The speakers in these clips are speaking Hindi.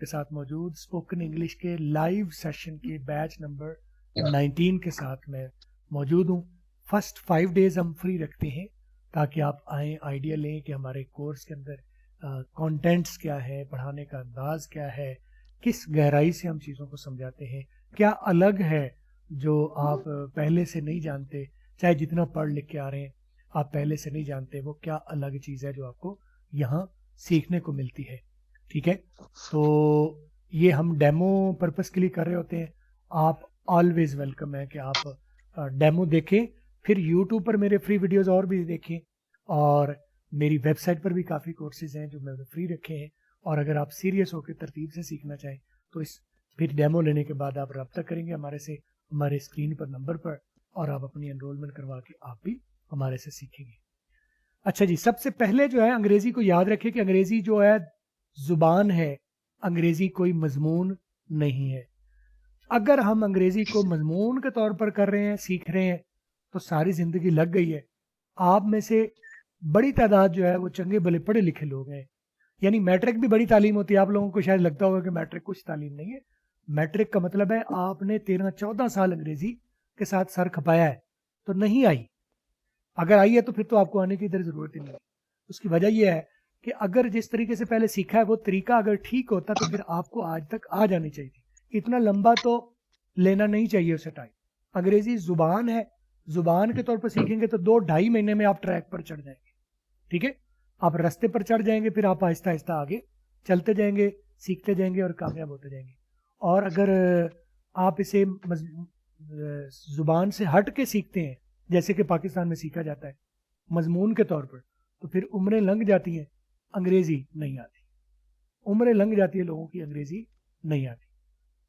आपके साथ मौजूद स्पोकन इंग्लिश के लाइव सेशन के बैच नंबर 19 के साथ मैं मौजूद हूँ। फर्स्ट 5 डेज हम फ्री रखते हैं ताकि आप आएँ, आइडिया लें कि हमारे कोर्स के अंदर कंटेंट्स क्या है, पढ़ाने का अंदाज क्या है, किस गहराई से हम चीज़ों को समझाते हैं, क्या अलग है जो आप पहले से नहीं जानते, चाहे जितना पढ़ लिख के आ रहे हैं आप पहले से नहीं जानते, वो क्या अलग चीज़ है जो आपको यहाँ सीखने को मिलती है। ठीक है, तो ये हम डेमो पर्पस के लिए कर रहे होते हैं। आप ऑलवेज वेलकम है कि आप डेमो देखें, फिर यूट्यूब पर मेरे फ्री वीडियोस और भी देखें, और मेरी वेबसाइट पर भी काफ़ी कोर्सेज हैं जो मैंने फ्री रखे हैं। और अगर आप सीरियस होकर तरतीब से सीखना चाहें तो इस फिर डेमो लेने के बाद आप रब्ता करेंगे हमारे से, हमारे स्क्रीन पर नंबर पर, और आप अपनी एनरोलमेंट करवा के आप भी हमारे से सीखेंगे। अच्छा जी, सबसे पहले जो है अंग्रेजी को याद रखें कि अंग्रेजी जो है जुबान है, अंग्रेजी कोई मजमून नहीं है। अगर हम अंग्रेजी को मजमून के तौर पर कर रहे हैं, सीख रहे हैं, तो सारी जिंदगी लग गई है। आप में से बड़ी तादाद जो है वो चंगे भले पढ़े लिखे लोग हैं, यानी मैट्रिक भी बड़ी तालीम होती है। आप लोगों को शायद लगता होगा कि मैट्रिक कुछ तालीम नहीं है। मैट्रिक का मतलब है आपने 13-14 साल अंग्रेजी के साथ सर खपाया है, तो नहीं आई। अगर आई है तो फिर तो आपको आने की इधर जरूरत ही नहीं है। उसकी वजह यह है कि अगर जिस तरीके से पहले सीखा है वो तरीका अगर ठीक होता तो फिर आपको आज तक आ जानी चाहिए थी। इतना लंबा तो लेना नहीं चाहिए उसे टाइम। अंग्रेजी जुबान है, जुबान के तौर पर सीखेंगे तो 2-2.5 महीने में आप ट्रैक पर चढ़ जाएंगे। ठीक है, आप रास्ते पर चढ़ जाएंगे, फिर आप आहिस्ता आहिस्ता आगे चलते जाएंगे, सीखते जाएंगे और कामयाब होते जाएंगे। और अगर आप इसे जुबान से हट के सीखते हैं, जैसे कि पाकिस्तान में सीखा जाता है मजमून के तौर पर, तो फिर उम्रें लंघ जाती हैं, अंग्रेजी नहीं आती। उम्रें लंघ जाती है लोगों की, अंग्रेजी नहीं आती।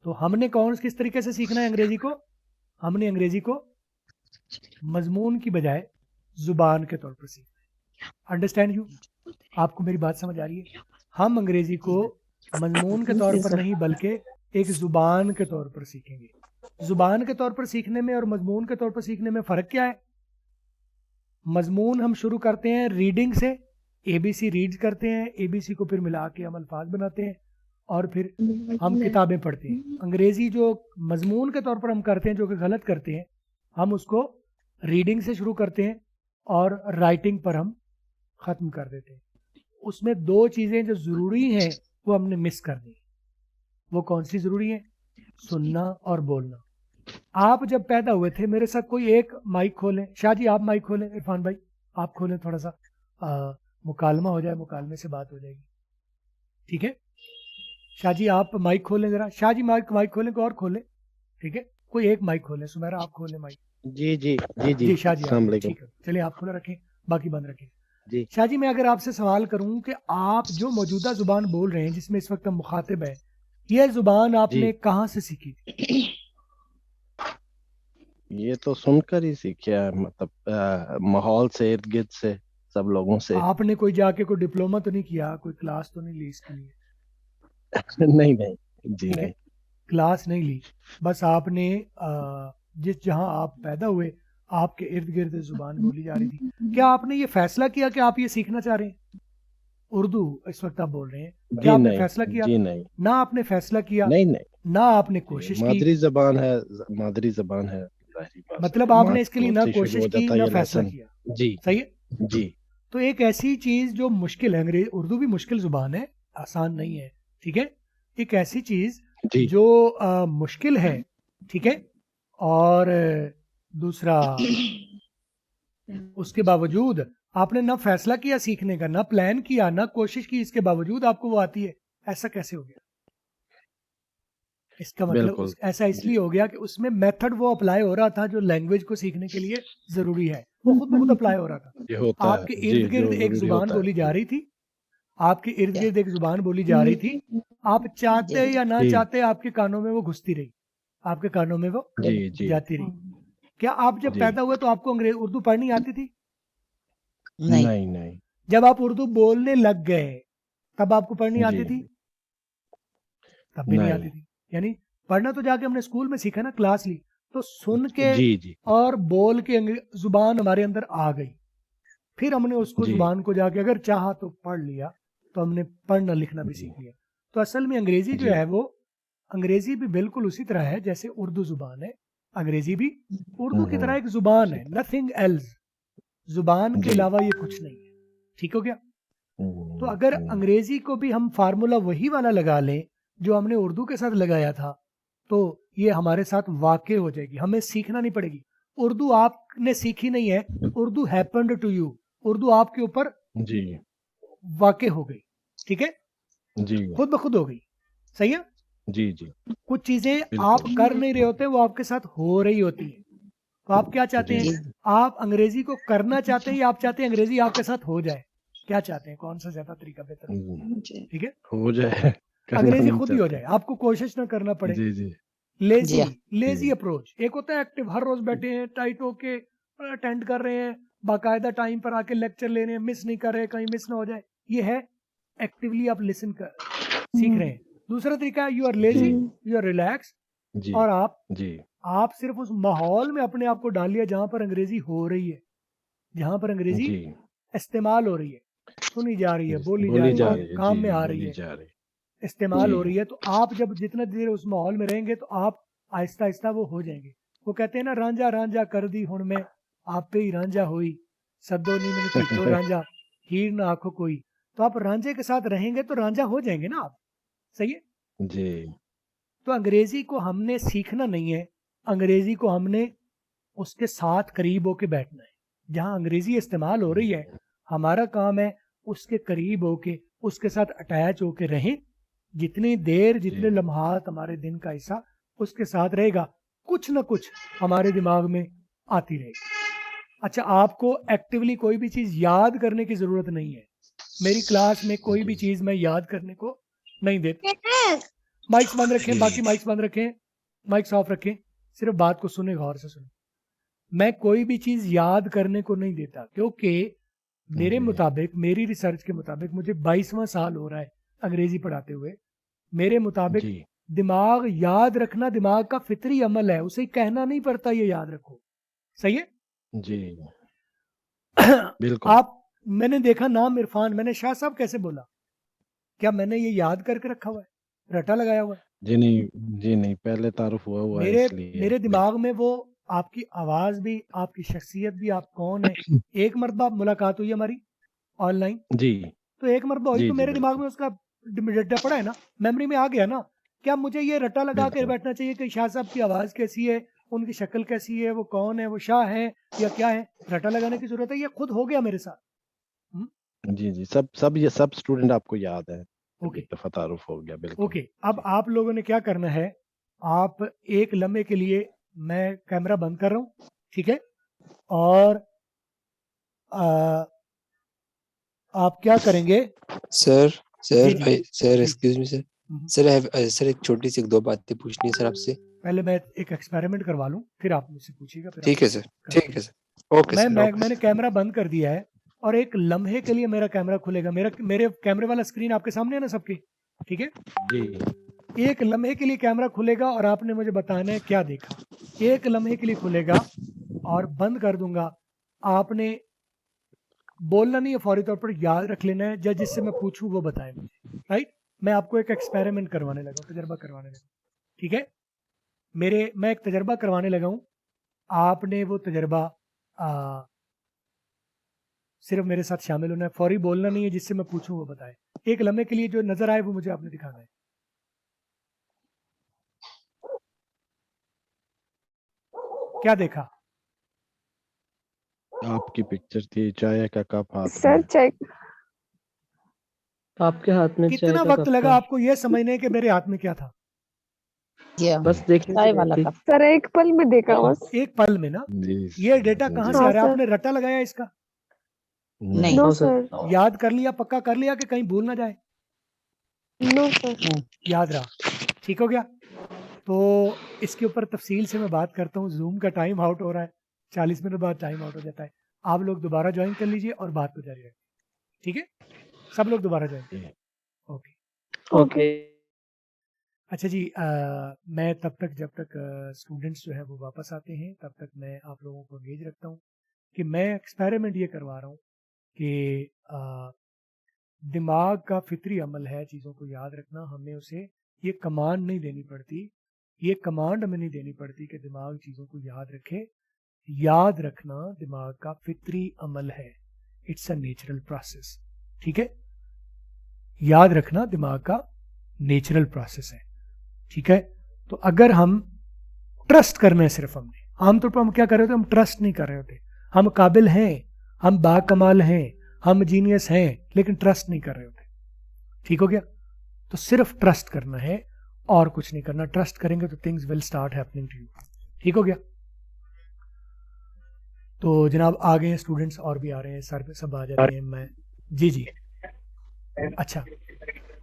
तो हमने किस तरीके से सीखना है अंग्रेजी को? हमने अंग्रेजी को मजमून की बजाय जुबान के तौर पर सीखना है। Understand you? आपको मेरी बात समझ आ रही है? हम अंग्रेजी को मजमून के तौर पर नहीं बल्कि एक जुबान के तौर पर सीखेंगे। जुबान के तौर पर सीखने में और मजमून के तौर पर सीखने में फ़र्क क्या है? मजमून हम शुरू करते हैं रीडिंग से, ABC रीड करते हैं, ABC को फिर मिला के हम अल्फाज बनाते हैं और फिर हम किताबें पढ़ते हैं। अंग्रेज़ी जो मजमून के तौर पर हम करते हैं, जो कि गलत करते हैं, हम उसको रीडिंग से शुरू करते हैं और राइटिंग पर हम ख़त्म कर देते हैं। उसमें 2 चीज़ें जो ज़रूरी हैं वो हमने मिस कर दी। वो कौन सी ज़रूरी है? सुनना और बोलना। आप जब पैदा हुए थे, मेरे साथ कोई एक माइक खोलें, शाह जी आप माइक खोलें, इरफान भाई आप खोलें, थोड़ा सा मुकालमा हो जाए, मुकालमे से बात हो जाएगी। ठीक है, शाह जी आप माइक खोलें जरा, शाह जी माइक खोलें, कोई और खोलें। ठीक है, कोई एक माइक खोलें, सुमेरा आप खोलें माइक। जी जी जी जी जी शाह जी अस्सलाम आप, वालेकुम। ठीक है, चलिए आप खुला रखें, बाकी बंद रखें। जी शाह जी मैं अगर आपसे सवाल करूं कि आप जो मौजूदा जुबान बोल रहे हैं जिसमें इस वक्त हम मुखातिब हैं, यह जुबान आपने जी, कहाँ से सीखी थी? ये तो सुनकर ही सीखा है, मतलब माहौल से, इर्द गिर्द से, सब लोगों से। आपने कोई जाके कोई डिप्लोमा तो नहीं किया, कोई क्लास तो नहीं ली इसके लिए? नहीं नहीं, जी ठीक है, नहीं। क्लास नहीं ली, बस आपने जहां आप पैदा हुए आपके इर्द गिर्द जुबान बोली जा रही थी। क्या आपने ये फैसला किया कि आप ये सीखना चाह रहे हैं? उर्दू इस वक्त आप बोल रहे हैं, क्या जी आपने नहीं, फैसला किया? जी नहीं, ना आपने फैसला किया, नहीं नहीं। ना आपने जी, कोशिश की। मादरी जबान है, मादरी जबान है, जाहिर बात है मतलब कि माँ आपने इसके लिए ना से शुरू कोशिश हो की जाता है ना ये फैसला लेसन। किया। जी सही है। जी तो एक ऐसी चीज जो मुश्किल है, अंग्रेजी उर्दू भी मुश्किल जुबान है, आसान नहीं है। ठीक है, एक ऐसी चीज जी जो मुश्किल है, ठीक है, और दूसरा उसके बावजूद आपने ना फैसला किया सीखने का, ना प्लान किया, ना कोशिश की, इसके बावजूद आपको वो आती है, ऐसा कैसे हो गया? इसका मतलब बिल्कुल। ऐसा जी, इसलिए हो गया कि उसमें मेथड वो अप्लाई हो रहा था जो लैंग्वेज को सीखने के लिए जरूरी है, वो खुद ब खुद अप्लाई हो रहा था। ये होता आपके है इर्द जी, गिर्द जो एक जरूरी जुबान होता है। बोली जा जी रही थी, आपके इर्द गिर्द एक जुबान बोली जा रही थी, आप चाहते या ना जी चाहते आपके कानों में वो घुसती रही, आपके कानों में वो जी जी जाती रही। क्या आप जब जी। पैदा हुए तो आपको अंग्रेज उर्दू पढ़नी आती थी? नहीं। नहीं नहीं। जब आप उर्दू बोलने लग गए तब आपको पढ़नी जी आती थी? तब भी नहीं नहीं। आती थी। यानी पढ़ना तो जाके हमने स्कूल में सीखा ना, क्लास ली, तो सुन के जी जी और बोल के जुबान हमारे अंदर आ गई, फिर हमने उसको जी जुबान को जाके अगर चाहा तो पढ़ लिया, तो हमने पढ़ना लिखना भी सीख लिया। तो असल में अंग्रेजी जो जी। है वो अंग्रेजी भी बिल्कुल उसी तरह है जैसे उर्दू जुबान है। अंग्रेजी भी उर्दू की तरह एक जुबान है, नथिंग एल्स। जुबान के जी। अलावा ये कुछ नहीं है। ठीक हो गया? तो अगर अंग्रेजी को भी हम फार्मूला वही वाला लगा लें जो हमने उर्दू के साथ लगाया था, तो ये हमारे साथ वाकई हो जाएगी, हमें सीखना नहीं पड़ेगी। उर्दू आपने सीखी नहीं है, Urdu happened to you, Urdu आपके ऊपर जी। वाकई हो गई। ठीक है, जी। खुद ब खुद हो गई। सही है? जी। जी। कुछ चीजें बिल्कुल। आप कर नहीं रहे होते, वो आपके साथ हो रही होती है। तो आप क्या चाहते जी। हैं? आप अंग्रेजी को करना चाहते हैं या आप चाहते हैं अंग्रेजी आपके साथ हो जाए? क्या चाहते हैं? कौन सा ज्यादा तरीका बेहतर है? जी ठीक है, हो जाए, करना अंग्रेजी नहीं खुद ही हो चाहते। जाए, आपको कोशिश ना करना पड़े। जी। जी। लेजी जी लेजी जी। अप्रोच। एक होता है एक्टिव, हर रोज बैठे हैं टाइट होके अटेंड कर रहे हैं, बाकायदा टाइम पर आके लेक्चर ले रहे हैं, मिस नहीं कर रहे, कहीं मिस ना हो जाए। ये है एक्टिवली आप लिसन कर सीख रहे हैं। दूसरा तरीका है यू आर लेजी, जी। यू आर रिलैक्स, जी। और जी। आप सिर्फ उस माहौल में अपने आप को डालिए जहां पर अंग्रेजी हो रही है, जहां पर अंग्रेजी जी। इस्तेमाल हो रही है, सुनी जा रही है, बोली जा बोली रही जा है, रही है। काम जी, में आ रही बोली है, जा रही इस्तेमाल जी। हो रही है। तो आप जब जितना देर उस माहौल में रहेंगे तो आप आहिस्ता आहिस्ता वो हो जाएंगे। वो कहते हैं ना, रांझा रांझा कर दी हुण मैं, आप पे ही रांझा हुई, सद्दो नी मैनू कीतो रांझा, हीर ना आखो कोई। तो आप रांझे के साथ रहेंगे तो रांझा हो जाएंगे ना आप। सही है? जी। तो अंग्रेजी को हमने सीखना नहीं है, अंग्रेजी को हमने उसके साथ करीब होके बैठना है। जहां अंग्रेजी इस्तेमाल हो रही है, हमारा काम है उसके करीब होके, उसके साथ अटैच होके रहें। जितनी देर, जितने जी। लम्हात हमारे दिन का हिस्सा उसके साथ रहेगा, कुछ ना कुछ हमारे दिमाग में आती रहेगी। अच्छा, आपको एक्टिवली कोई भी चीज याद करने की जरूरत नहीं है। मेरी क्लास में कोई भी जी। चीज मैं याद करने को नहीं देता। माइक्स बंद रखें, बाकी जी। माइक्स बंद रखें, माइक्स ऑफ रखें, सिर्फ बात को सुने, गौर से सुने। मैं कोई भी चीज याद करने को नहीं देता, क्योंकि मेरे जी। मुताबिक, मेरी रिसर्च के मुताबिक, मुझे 22वां साल हो रहा है अंग्रेजी पढ़ाते हुए, मेरे मुताबिक जी। दिमाग याद रखना दिमाग का फितरी अमल है, उसे कहना नहीं पड़ता ये याद रखो। सही है? जी। बिल्कुल। आप, मैंने देखा नाम इरफान, मैंने शाह साहब कैसे बोला? क्या मैंने ये याद करके रखा हुआ है, रटा लगाया हुआ है? जी नहीं, जी नहीं, पहले तारुफ हुआ है मेरे इसलिए। मेरे दिमाग में वो आपकी आवाज भी, आपकी शख्सियत भी, आप कौन है, एक मरतबा मुलाकात हुई हमारी ऑनलाइन, जी। तो एक मरतबा हुई जी। तो जी। मेरे दिमाग बिल्कुल। में उसका रट्टा पड़ा है ना, मेमोरी में आ गया ना। क्या मुझे ये रट्टा लगा कर बिल्कुल। बैठना चाहिए कि शाह साहब की आवाज कैसी है, उनकी शक्ल कैसी है, वो कौन है, वो शाह है या क्या है? रट्टा लगाने की जरूरत है, ये खुद हो गया मेरे साथ। जी। जी। सब ये सब स्टूडेंट आपको याद है, ओके एक दफा तारुफ हो गया। बिल्कुल। ओके, अब आप लोगों ने क्या करना है, आप एक लम्हे के लिए, मैं कैमरा बंद कर रहा हूँ, ठीक है, और आ, आप क्या करेंगे? सर जी सर जी सर जी। Excuse me sir hmm. Sir I have- sir एक छोटी सी दो बातें पूछनी है सर आपसे। पहले मैं एक एक्सपेरिमेंट करवा लूं, फिर आप मुझसे पूछिएगा, फिर ठीक है सर, करते ठीक हैं। है सर, ओके सर, ओके मैंने सर। कैमरा बंद कर दिया है और एक लम्हे के लिए मेरा कैमरा खुलेगा। मेरे कैमरे वाला स्क्रीन आपके सामने है ना सबकी? ठीक है, जी। एक लम्हे के लिए कैमरा खुलेगा और आपने मुझे बताना है क्या देखा। एक लम्हे के लिए खुलेगा और बंद कर दूंगा। आपने बोलना नहीं है, फौरी तौर पर याद रख लेना है, या जिससे मैं पूछूं वो बताए मुझे। राइट? मैं आपको एक एक्सपेरिमेंट करवाने लगा हूं, तजर्बा करवाने लगा हूं। ठीक है, मैं एक तजर्बा करवाने लगा हूं, आपने वो तजर्बा सिर्फ मेरे साथ शामिल होना है, फौरी बोलना नहीं है, जिससे मैं पूछूं वो बताए। एक लम्हे के लिए जो नजर आए वो मुझे आपने दिखाना है। क्या देखा? आपकी पिक्चर थी, चाय का कप हाथ सर में। चेक। आपके हाथ में चाय कितना का वक्त कप लगा था। आपको ये समझने कि मेरे हाथ में क्या था? बस देखने चाय की वाला थी। कप। सर एक पल में देखा बस। एक पल में ना? जी। ये डेटा कहाँ जी। से आ हाँ रहा है? सर। आपने रट्टा लगाया इसका? नहीं। No no sir. सर। याद कर लिया, पक्का कर लिया कि कहीं भूल ना जाए? No sir. याद रहा? ठीक हो गया। तो इसके ऊपर तफसील से मैं बात करता हूँ। जूम का टाइम आउट हो रहा है, 40 मिनट बाद टाइम आउट हो जाता है। आप लोग दोबारा ज्वाइन कर लीजिए और बात को जारी रखें। ठीक है, सब लोग दोबारा ज्वाइन करें। Okay okay. अच्छा जी, मैं तब तक, जब तक स्टूडेंट्स जो है वो वापस आते हैं, तब तक मैं आप लोगों को एंगेज रखता हूँ कि मैं एक्सपेरिमेंट ये करवा रहा हूँ कि दिमाग का फितरी अमल है चीज़ों को याद रखना। हमें उसे ये कमांड नहीं देनी पड़ती, ये कमांड हमें नहीं देनी पड़ती कि दिमाग चीज़ों को याद रखे। याद रखना दिमाग का फितरी अमल है, इट्स अ नेचुरल प्रोसेस। ठीक है, याद रखना दिमाग का नेचुरल प्रोसेस है। ठीक है, तो अगर हम ट्रस्ट करना है सिर्फ हमने, आमतौर पर हम क्या कर रहे होते, हम ट्रस्ट नहीं कर रहे होते। हम काबिल हैं, हम बाकमाल हैं, हम जीनियस हैं, लेकिन ट्रस्ट नहीं कर रहे होते। ठीक हो गया, तो सिर्फ ट्रस्ट करना है और कुछ नहीं करना। ट्रस्ट करेंगे तो things will start happening to you. ठीक हो गया, तो जनाब आ गए स्टूडेंट्स और भी आ रहे हैं, सर पे सब आ जाते हैं। मैं जी जी अच्छा,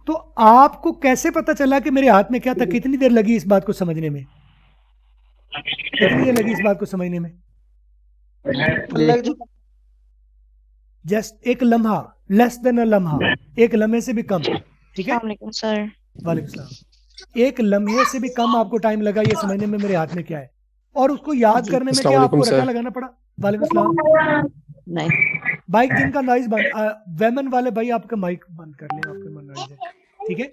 तो आपको कैसे पता चला कि मेरे हाथ में क्या था? कितनी देर लगी इस बात को समझने में? कितनी देर लगी इस बात को समझने में? जस्ट एक लम्हा, लेस देन अ लम्हा, एक लम्हे से भी कम। ठीक है, सर। वालेकुम सलाम। एक लम्हे से भी कम आपको टाइम लगा ये समझने में मेरे हाथ में क्या है, और उसको याद करने में क्या आपको रट्टा लगाना पड़ा? वालेकुम सलाम। नहीं, बाइक जिनका नॉइज बंद, वेमन वाले भाई आपका माइक बंद कर लें, आपके मन नॉइज है। ठीक है,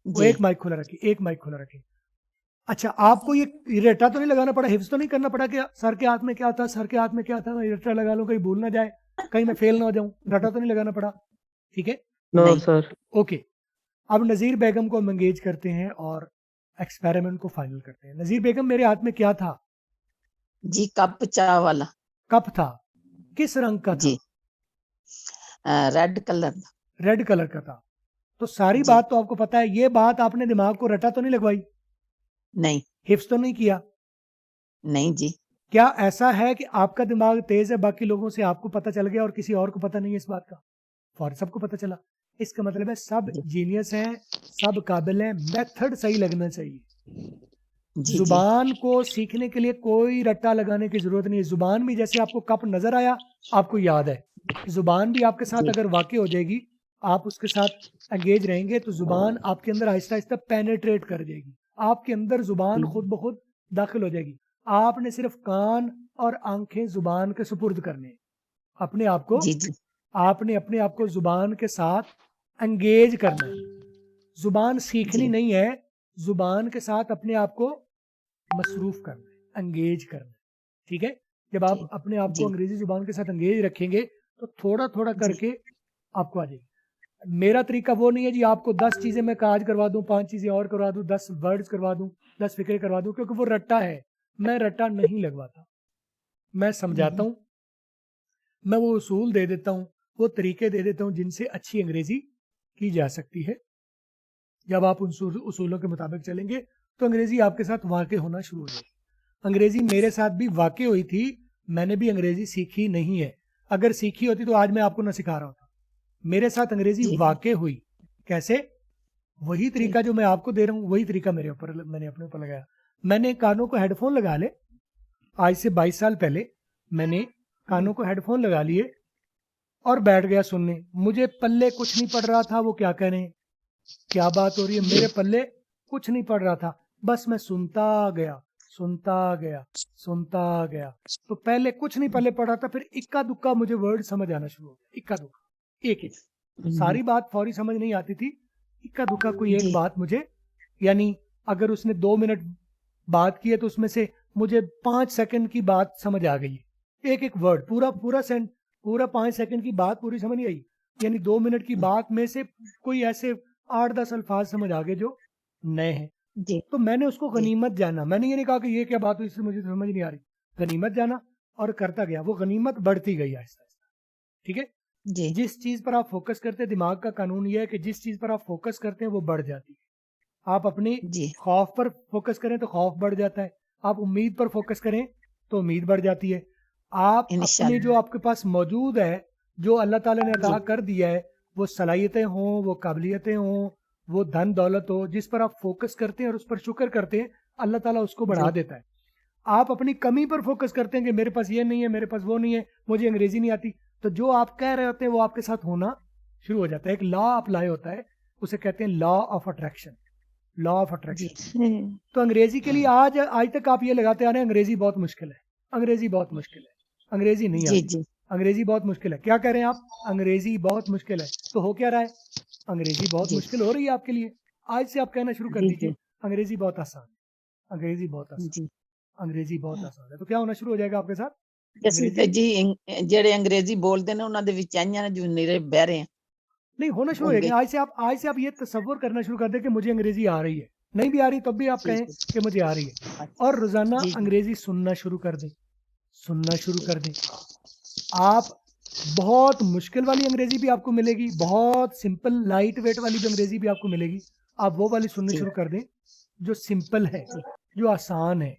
वो एक माइक खुला रखिए, एक माइक खुला रखिए। अच्छा, आपको ये रट्टा तो नहीं लगाना पड़ा, हिफ्ज तो नहीं करना पड़ा कि सर के हाथ में क्या था, सर के हाथ में क्या था, मैं रट्टा लगा लूं, कहीं भूल ना जाए, कहीं मैं फेल ना हो जाऊं। रट्टा तो नहीं लगाना पड़ा? ठीक है, नो सर। ओके, अब नज़ीर बेगम को हम एंगेज करते हैं और एक्सपेरिमेंट को फाइनल करते हैं। नज़ीर बेगम, मेरे हाथ में क्या था? जी, कप चाय वाला कप था। किस रंग का था? जी, रेड कलर। रेड कलर का था। तो सारी बात तो आपको पता है, ये बात आपने दिमाग को रटा तो नहीं लगवाई? नहीं, हिफ्ज तो नहीं किया? नहीं जी। क्या ऐसा है कि आपका दिमाग तेज है, बाकी लोगों से आपको पता चल गया और किसी और को पता नहीं है इस बात का? फौरन सबको पता चला। इसका मतलब है सब जीनियस हैं, सब काबिल हैं, मेथड सही लगना चाहिए। जुबान को सीखने के लिए कोई रट्टा लगाने की जरूरत नहीं है। जुबान भी जैसे आपको कप नजर आया, आपको याद है, जुबान भी आपके साथ अगर वाकई हो जाएगी, आप उसके साथ एंगेज रहेंगे, तो जुबान आपके अंदर आहिस्ता आहिस्ता पेनेट्रेट कर जाएगी, आपके अंदर जुबान खुद ब खुद दाखिल हो जाएगी। आपने सिर्फ कान और आंखें जुबान के सुपुर्द करने, अपने आप को आपने अपने आप को जुबान के साथ एंगेज करना है। जुबान सीखनी नहीं है, जुबान के साथ अपने आप को मसरूफ करना है, एंगेज करना है। ठीक है, जब आप अपने आप को अंग्रेजी जुबान के साथ एंगेज रखेंगे तो थोड़ा थोड़ा करके आपको आ जाएगी। मेरा तरीका वो नहीं है जी आपको 10 चीजें मैं आज करवा दूं, 5 चीजें और करवा दूं, 10 वर्ड्स करवा दूं, 10 फिक्रे करवा दूं, क्योंकि वो रट्टा है। मैं रट्टा नहीं लगवाता, मैं समझाता हूं, मैं वो उसूल दे देता हूं, वो तरीके दे देता हूं जिनसे अच्छी अंग्रेजी की जा सकती है। जब आप उन उसूलों के मुताबिक चलेंगे तो अंग्रेजी आपके साथ वाकई होना शुरू हो जाएगी। अंग्रेजी मेरे साथ भी वाकई हुई थी, मैंने भी अंग्रेजी सीखी नहीं है। अगर सीखी होती तो आज मैं आपको ना सिखा रहा होता। मेरे साथ अंग्रेजी वाकई हुई। कैसे? वही तरीका जो मैं आपको दे रहा हूँ, वही तरीका मैंने अपने ऊपर लगाया। मैंने कानों को हेडफोन लगा ले, आज से 22 साल पहले मैंने कानों को हेडफोन लगा लिए और बैठ गया सुनने। मुझे पल्ले कुछ नहीं पड़ रहा था वो क्या कह रहे हैं, क्या बात हो रही है, मेरे पल्ले कुछ नहीं पड़ रहा था, बस मैं सुनता गया, सुनता गया, सुनता गया। तो पहले कुछ नहीं पल्ले पड़ रहा था, फिर इक्का दुक्का मुझे वर्ड समझ आना शुरू हो गया, इक्का दुक्का, एक एक। सारी बात फौरी समझ नहीं आती थी, इक्का दुक्का कोई एक बात मुझे, यानी अगर उसने 2 मिनट बात की है तो उसमें से मुझे 5 सेकंड की बात समझ आ गई। एक एक वर्ड, पूरा 5 सेकंड की बात पूरी समझ नहीं आई, यानी 2 मिनट की बात में से कोई ऐसे 8-10 अल्फाज समझ आ गए जो नए हैं। तो मैंने उसको गनीमत जाना। मैंने ये नहीं कहा कि ये क्या बात हुई, इससे मुझे समझ नहीं आ रही। गनीमत जाना और करता गया, वो गनीमत बढ़ती गई आहिस्ता आहिस्ता। ठीक है, जिस चीज पर आप फोकस करते हैं, दिमाग का कानून ये है कि जिस चीज पर आप फोकस करते हैं वो बढ़ जाती है। आप अपने खौफ पर फोकस करें तो खौफ बढ़ जाता है, आप उम्मीद पर फोकस करें तो उम्मीद बढ़ जाती है। आप अपने जो आपके पास मौजूद है, जो अल्लाह ताला ने अता कर दिया है, वो सलाहियतें हों, वो काबिलियतें हों, वो धन दौलत हो, जिस पर आप फोकस करते हैं और उस पर शुक्र करते हैं, अल्लाह ताला उसको बढ़ा देता है। आप अपनी कमी पर फोकस करते हैं कि मेरे पास ये नहीं है, मेरे पास वो नहीं है, मुझे अंग्रेजी नहीं आती, तो जो आप कह रहे होते हैं वो आपके साथ होना शुरू हो जाता है। एक लॉ अप्लाई होता है, उसे कहते हैं law of attraction, law of attraction. तो अंग्रेजी के लिए आज तक आप ये लगाते आ रहे हैं अंग्रेजी बहुत मुश्किल है, अंग्रेजी बहुत मुश्किल है, अंग्रेजी नहीं आती, अंग्रेजी बहुत मुश्किल है। क्या कह रहे हैं आप? अंग्रेजी बहुत मुश्किल है। तो हो क्या रहा है? अंग्रेजी बहुत जी मुश्किल हो रही है आपके लिए। आज से आप कहना शुरू कर जी दीजिए जी अंग्रेजी बहुत आसान है, अंग्रेजी बहुत आसान, जी अंग्रेजी बहुत आसान है। तो क्या होना शुरू हो जाएगा आपके साथ? ਅਸੀਂ अंग्रेजी ਤੇ ਜੀ ਜਿਹੜੇ ਅੰਗਰੇਜ਼ੀ ਬੋਲਦੇ ਨੇ ਉਹਨਾਂ ਦੇ ਵਿੱਚ ਆਈਆਂ ਨੇ ਜੋ ਨਿਰੇ ਬਹਿਰੇ ਆ नहीं होना शुरू हो होंगे। जाएगा। आज से आप ये तसव्वुर करना शुरू कर दें कि मुझे अंग्रेजी आ रही है। नहीं भी आ रही तब भी आप जी कहें जी कि मुझे आ रही है, अच्छा, और रोजाना जी जी अंग्रेजी सुनना शुरू कर दें, सुनना शुरू कर दें। आप बहुत मुश्किल वाली अंग्रेजी भी आपको मिलेगी, बहुत सिंपल लाइट वेट वाली भी अंग्रेजी भी आपको मिलेगी। आप वो वाली सुननी जी शुरू कर दें जो सिंपल है, जी जो आसान है,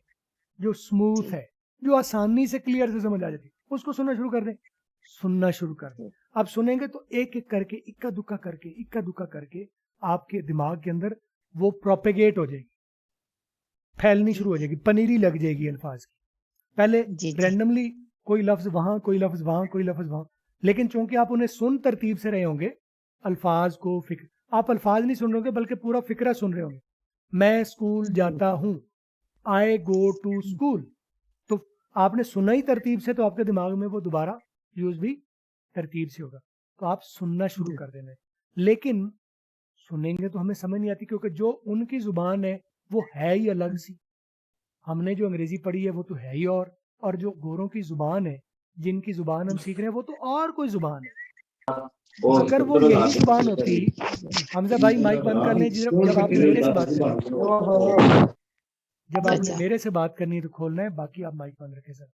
जो स्मूथ जी है, जो आसानी से क्लियर से समझ आ जाती है, उसको सुनना शुरू कर दें, सुनना शुरू कर दें। आप सुनेंगे तो एक एक करके, इक्का दुक्का करके आपके दिमाग के अंदर वो प्रोपेगेट हो जाएगी, फैलनी जी शुरू हो जाएगी, पनीरी लग जाएगी अल्फाज की। पहले जी जी रैंडमली कोई लफ्ज वहां, कोई लफ्ज वहां, कोई लफ्ज वहां, लेकिन चूंकि आप उन्हें सुन तरतीब से रहे होंगे, अल्फाज को फिक्र, आप अल्फाज नहीं सुन रहे होंगे बल्कि पूरा फिक्रा सुन रहे होंगे। मैं स्कूल जाता हूँ, आई गो टू स्कूल, तो आपने सुना ही तरतीब से, तो आपके दिमाग में वो दोबारा यूज भी तरतीब से होगा। तो आप सुनना शुरू जी कर देना है। लेकिन सुनेंगे तो हमें समझ नहीं आती, क्योंकि जो उनकी जुबान है वो है ही अलग सी। हमने जो अंग्रेजी पढ़ी है वो तो है ही, और जो गोरों की जुबान है, जिनकी जुबान हम सीख रहे हैं, वो तो और कोई जुबान है। अगर वो यही जुबान होती, हमजा भाई माइक बंद कर लें जब आपने मेरे से बात करनी है, जब आपने अच्छा मेरे से बात करनी है तो खोलना है, बाकी आप माइक बंद रखें सर।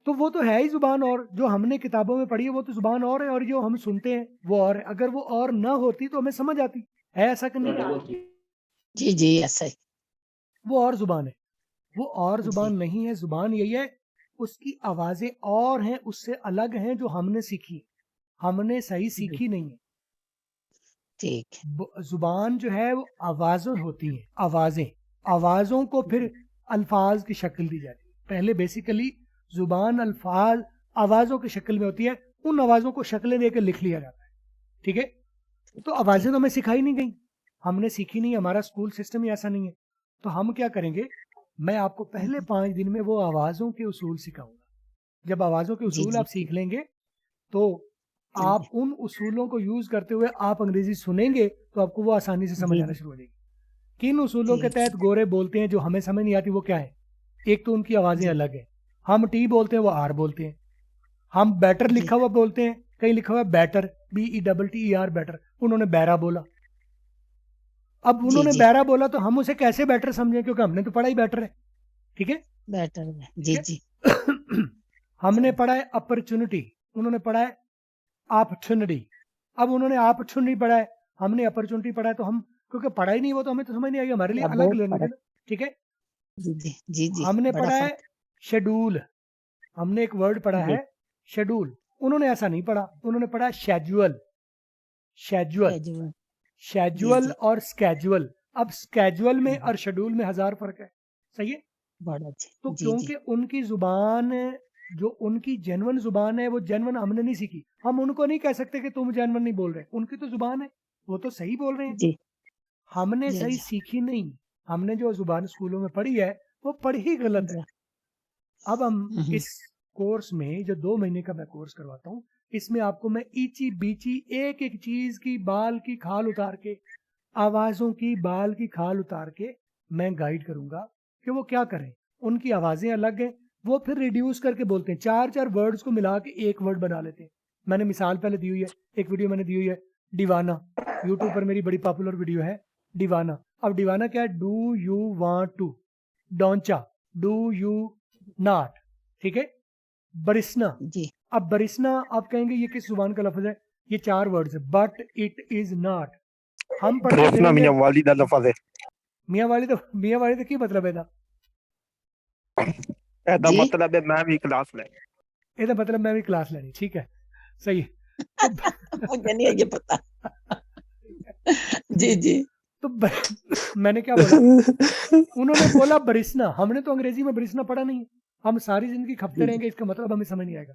तो वो तो है ही जुबान, और जो हमने किताबों में पढ़ी है वो तो जुबान और है, और जो हम सुनते हैं वो और है। अगर वो और ना होती तो हमें समझ आती, है ऐसा कि नहीं? जी जी ऐसा ही वो और जुबान है, वो और जी जुबान नहीं है। जुबान यही है, उसकी आवाजें और हैं, उससे अलग हैं, जो हमने सीखी, हमने सही जी सीखी नहीं है। ठीक है जुबान जो है वो आवाज़ें होती हैं, आवाज़ें, आवाज़ों को फिर अल्फाज की शक्ल दी जाती है। पहले बेसिकली जुबान अल्फाज आवाज़ों की शक्ल में होती है, उन आवाज़ों को शक्लें देकर लिख लिया जाता है, ठीक है। तो आवाज़ें तो हमें सिखाई नहीं गई, हमने सीखी नहीं, हमारा स्कूल सिस्टम ही ऐसा नहीं है। तो हम क्या करेंगे, मैं आपको पहले 5 दिन में वो आवाज़ों के उसूल सिखाऊंगा। जब आवाज़ों के जी उसूल जी आप सीख लेंगे तो जी आप उन उसूलों को यूज करते हुए आप अंग्रेजी सुनेंगे तो आपको वो आसानी से समझ जी आना शुरू हो जाएगी। किन उसूलों के जी तहत गोरे बोलते हैं जो हमें समझ नहीं आती, वो क्या है? एक तो उनकी आवाजें जी अलग हैं, हम टी बोलते हैं वो आर बोलते हैं। हम बैटर जी लिखा हुआ बोलते हैं, कहीं लिखा हुआ है बैटर, BETTER बैटर, उन्होंने बैरा बोला। अब जी उन्होंने जी बैरा बोला तो हम उसे कैसे बैटर समझें, क्योंकि हमने तो पढ़ा ही बैटर है, ठीक है, बेटर है ठीक जी है। जी हमने पढ़ा है अपॉर्चुनिटी, उन्होंने पढ़ा है अपॉर्चुनिटी। अब उन्होंने अपॉर्चुनिटी पढ़ा है, हमने अपॉर्चुनिटी पढ़ा है, तो हम क्योंकि पढ़ा ही नहीं वो तो हमें तो समझ नहीं आएगी, हमारे लिए थोड़ा अलग बहुत लैंग्वेज है फर्क ना, ठीक है। जी जी जी जी हमने बड़ा पढ़ा है फर्क शेड्यूल, हमने एक वर्ड पढ़ा जी है शेड्यूल, उन्होंने ऐसा नहीं पढ़ा, उन्होंने पढ़ा शेड्यूल, शेड्यूल, कैजुअल जी शेड्यूल जी और स्केजुअल। अब स्केजुअल में जी और शेड्यूल में 1000 फर्क है, सही है। बड़ा जी तो जी जी क्योंकि उनकी जुबान, जो उनकी जेन्युइन जुबान है, वो जेन्युइन हमने नहीं सीखी, हम उनको नहीं कह सकते कि तुम जेन्युइन नहीं बोल रहे, उनकी तो जुबान है, वो तो सही बोल रहे हैं, जी हमने जी सही जी सीखी नहीं। हमने जो जुबान स्कूलों में पढ़ी है वो पढ़ी ही गलत है। जी अब हम हम्म, इस कोर्स में, जो 2 महीने का मैं कोर्स करवाता हूँ, इसमें आपको मैं ईची बीची एक एक चीज की बाल की खाल उतार के, आवाजों की बाल की खाल उतार के मैं गाइड करूंगा कि वो क्या करें। उनकी आवाजें अलग हैं, वो फिर रिड्यूस करके बोलते हैं, 4 वर्ड्स को मिला के एक वर्ड बना लेते हैं। मैंने मिसाल पहले दी हुई है, एक वीडियो मैंने दी हुई है दीवाना, यूट्यूब पर मेरी बड़ी पॉपुलर वीडियो है दीवाना। अब दीवाना क्या है? Do you want to, don't you, do you not, ठीक है। बरिसना, जी अब बरिसना आप कहेंगे ये किस जुबान का लफ्ज है? ये 4 वर्ड्स है, बट इट इज नॉट। हम पढ़ के बरिसना फिरेंगे, मियां वाली दा लफज है मियाँ वाली तो की मतलब है? एदा जी मतलब है मैं भी क्लास ले ਇਹਦਾ मतलब मैं भी क्लास लेनी, ठीक है, सही है। तो मुझे नहीं है ये पता जी जी तो मैंने क्या बोला, उन्होंने बोला बरिसना, हमने तो अंग्रेजी में बरिसना पढ़ा नहीं है, हम सारी जिंदगी खपते जी रहेंगे, इसका मतलब हमें समझ नहीं आएगा।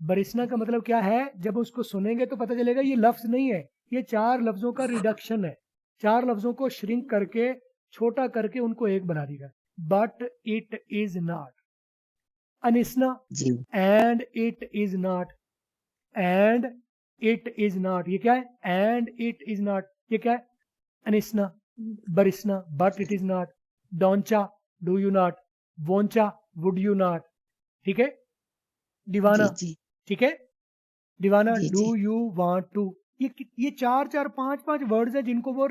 बरिसना का मतलब क्या है? जब उसको सुनेंगे तो पता चलेगा ये लफ्ज नहीं है, ये 4 लफ्जों का रिडक्शन है, 4 लफ्जों को श्रिंक करके, छोटा करके उनको एक बना दिया, बट इट इज नॉट। अनिस्ना जी and it is not, and it is not, ये क्या है? एंड इट इज नॉट, ये क्या है? अनिस्ना, बरिस्ना, but it is not, don't you, do you not, won't you, would you not, ठीक है? दीवाना, जी ठीक है? दीवाना, जी डू जी यू वांट टू, ये 4 5 वर्ड्स है जिनको वो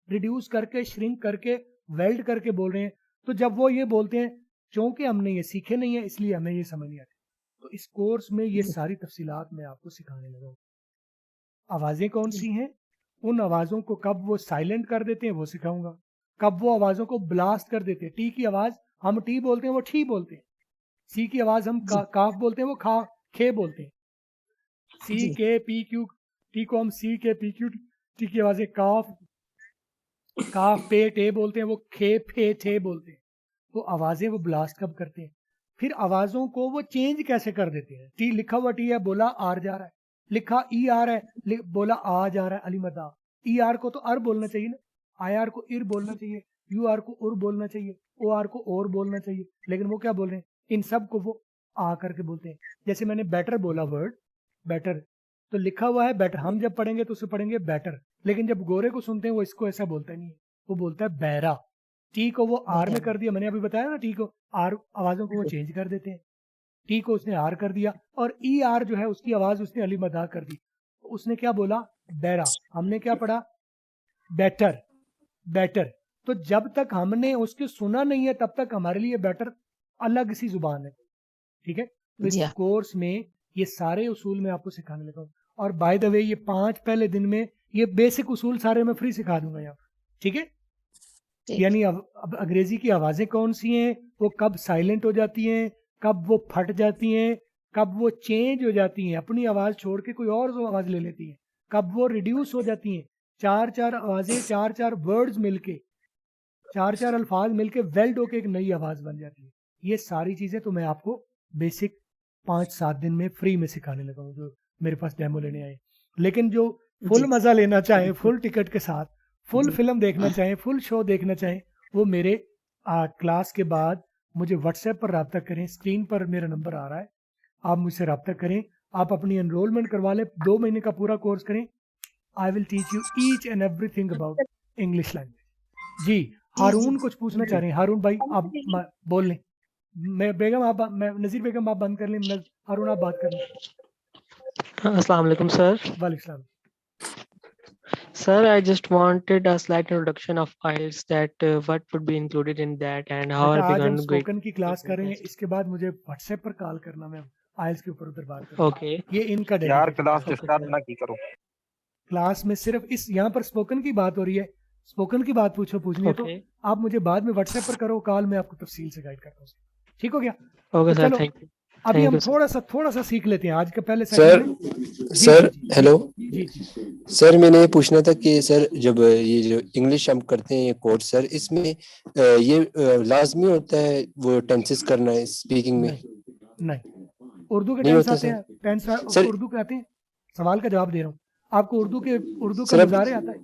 रिड्यूस करके, श्रिंक करके, वेल्ड करके बोल रहे हैं। तो जब वो ये बोलते हैं, क्योंकि हमने ये सीखे नहीं है इसलिए हमें ये समझ नहीं आती। तो इस कोर्स में ये सारी तफसीलात मैं आपको सिखाने लगा हूँ। आवाजें कौन सी हैं, उन आवाजों को कब वो साइलेंट कर देते हैं वो सिखाऊंगा, कब वो आवाजों को ब्लास्ट कर देते हैं। टी की आवाज हम टी बोलते हैं, वो ठी बोलते हैं। सी की आवाज हम काफ बोलते हैं, वो खा खे बोलते हैं। सी जी के पी क्यू टी को हम सी के पी क्यू टी की आवाजें काफ काफ पे टे बोलते हैं, वो खे फे थे बोलते हैं। तो आवाजें वो ब्लास्ट कब करते हैं। फिर आवाजों को वो चेंज कैसे कर देते हैं। टी लिखा हुआ टी है, बोला आर जा रहा है, लिखा ई आर है, बोला आ जा रहा है, अली मदा। ई आर को तो अर बोलना चाहिए ना, आई आर को इर बोलना चाहिए, यू आर को उर बोलना चाहिए, ओ आर को और बोलना चाहिए, लेकिन वो क्या बोल रहे हैं, इन सब को वो आ करके बोलते हैं। जैसे मैंने बेटर बोला, वर्ड बेटर तो लिखा हुआ है बेटर, हम जब पढ़ेंगे तो उसे पढ़ेंगे बेटर, लेकिन जब गोरे को सुनते हैं वो इसको ऐसा बोलता नहीं है, वो बोलता है बैरा। टी को वो आर में कर दिया, मैंने अभी बताया ना, टी को आर, आवाजों को वो चेंज कर देते हैं। टी को उसने आर कर दिया, और ई आर जो है उसकी आवाज उसने अली मदा कर दी, तो उसने क्या बोला, बैरा। हमने क्या पढ़ा, बेटर, बेटर। तो जब तक हमने उसके सुना नहीं है तब तक हमारे लिए बेटर अलग सी जुबान है, ठीक है? तो जी इस हाँ। कोर्स में ये सारे उसूल मैं आपको सिखाने लगा हूँ। और बाय द वे ये 5 पहले दिन में ये बेसिक उसूल सारे मैं फ्री सिखा दूंगा यहाँ, ठीक है? ठीक यानी अब अंग्रेजी की आवाजें कौन सी हैं, वो कब साइलेंट हो जाती हैं, कब वो फट जाती हैं, कब वो चेंज हो जाती हैं, अपनी आवाज छोड़ के कोई और आवाज ले लेती हैं, कब वो रिड्यूस हो जाती हैं। 4 आवाजें, 4 वर्ड्स मिलके, 4 अल्फाज मिलके वेल्ड होके एक नई आवाज बन जाती है। ये सारी चीजें तो मैं आपको बेसिक 5-7 दिन में फ्री में सिखाने लगा हूँ, जो मेरे पास डेमो लेने आए। लेकिन जो फुल जी मजा लेना चाहें, फुल टिकट के साथ, फुल जी फिल्म देखना चाहें, फुल शो देखना चाहें, वो मेरे क्लास के बाद मुझे व्हाट्सएप पर रब्ता करें। स्क्रीन पर मेरा नंबर आ रहा है, आप मुझसे रब्ता करें, आप अपनी एनरोलमेंट करवा लें, 2 महीने का पूरा कोर्स करें। I will teach you each and everything about English language. जी, जी हारून कुछ पूछना चाह रहे हैं। हारून भाई आप बोल लें। मैं बेगम आप, मैं नजीर बेगम आप बंद कर लें, हारून आप बात कर लें। अस्सलाम वालेकुम सर। वालेकुम सलाम। Sir, I just wanted a slight introduction of IELTS, that what would be included in that and how बेटा are we आज हम going to go. स्पोकन की क्लास करेंगे, इसके बाद मुझे व्हाट्सएप पर कॉल करना, मैं आइल्स के ऊपर उधर बात करूंगा। Okay. ये इनका यार डेडिकेटेड क्लास है। डिस्टर्ब ना की करो। क्लास में सिर्फ इस यहाँ पर स्पोकन की बात हो रही है, स्पोकन की बात पूछनी है तो Okay. आप मुझे बाद में व्हाट्सएप पर करो कॉल, मैं आपको तफसील से गाइड करता हूँ। ठीक हो गया? Okay, तो sir. चलो Thank you. अभी Thank हम you, sir. थोड़ा सा सीख लेते हैं आज का पहले सर सेशन में। जी सर जी जी हेलो जी जी। सर, मैंने ये पूछना था कि सर जब ये जो इंग्लिश हम करते हैं ये कोर्स, सर इसमें ये लाजमी होता है वो टेंसेस करना है स्पीकिंग में? नहीं, उर्दू के नहीं टेंस होता आते हैं, टेंस सर। उर्दू के आते हैं। सवाल का जवाब दे रहा हूँ आपको, उर्दू का सर अब मुजारे आता है,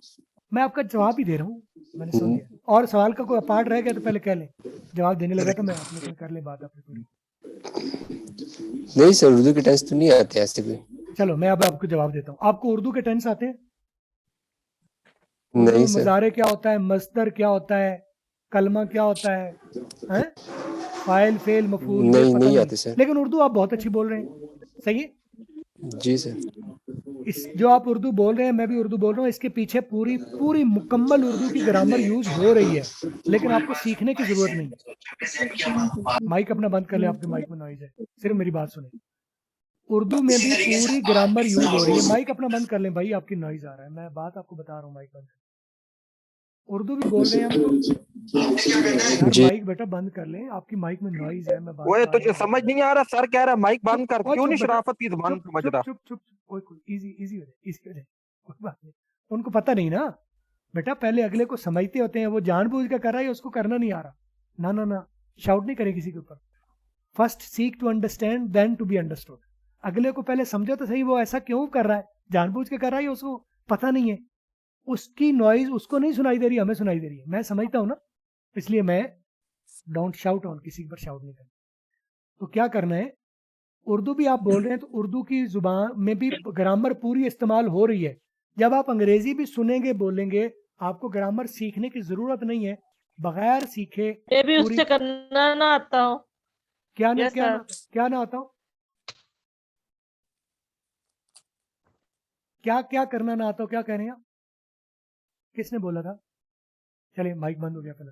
मैं आपका जवाब ही दे रहा हूँ, मैंने सुन लिया। और सवाल का कोई पार्ट रह गया तो पहले कह लें, जवाब देने लगा तो मैं अपने कर ले बात अपनी पूरी। नहीं सर, उर्दू के टेंस तो नहीं आते ऐसे कोई। चलो मैं अब आपको जवाब देता हूँ। आपको उर्दू के टेंस आते हैं? उर्दू नहीं में सर। मुजारे क्या होता है, मस्दर क्या होता है, कलमा क्या होता है, हैं? फाइल फेल मफूल, ये नहीं पता नहीं नहीं, आते सर। लेकिन उर्दू आप बहुत अच्छी बोल रहे हैं, सही है। जी सर। इस जो आप उर्दू बोल रहे हैं, मैं भी उर्दू बोल रहा हूँ, इसके पीछे पूरी मुकम्मल उर्दू की ग्रामर यूज हो रही है, लेकिन आपको सीखने की जरूरत नहीं है। माइक अपना बंद कर ले, आपके माइक में नॉइज है, सिर्फ मेरी बात सुने। उर्दू में भी पूरी ग्रामर यूज हो रही है। माइक अपना बंद कर लें भाई, आपकी नॉइज आ रहा है, मैं बात आपको बता रहा हूँ, माइक बंद कर। उर्दू भी बोल रहे हैं हम तो यार, जी माइक बेटा बंद कर लें, आपकी माइक में नॉइज है, मैं बात ओए कर तुझे रहा हूँ। समझ नहीं आ रहा, सर कह रहा है माइक बंद कर, चुप, क्यों नहीं चुप बेटा, शराफत की जुबान चुप समझ चुप रहा? चुप चुप, कोई इजी इजी हो जाए, इजी हो जाए, कोई बात नहीं। उनको पता नहीं ना बेटा, पहले अगले को समझते होते हैं, वो जानबूझ कर कर रहा है, उसको करना नहीं आ रहा। ना ना ना, शाउट नहीं करे किसी के ऊपर। First seek to understand then to be understood. अगले को पहले समझो तो सही, वो ऐसा क्यों कर रहा है, जानबूझ के कर रहा है, उसको पता नहीं है, उसकी नॉइज उसको नहीं सुनाई दे रही, हमें सुनाई दे रही है। मैं समझता हूँ ना, इसलिए मैं डोंट शाउट ऑन, किसी पर शाउट नहीं करता। तो क्या करना है, उर्दू भी आप बोल रहे हैं तो उर्दू की जुबान में भी ग्रामर पूरी इस्तेमाल हो रही है। जब आप अंग्रेजी भी सुनेंगे बोलेंगे, आपको ग्रामर सीखने की जरूरत नहीं है, बगैर सीखे ये भी पूरी उससे करना ना आता हो। क्या ना Yes, क्या sir. ना क्या ना आता हो, क्या क्या करना ना आता हो, क्या कह रहे हैं आप? किसने बोला था? चलिए माइक बंद हो गया पहले।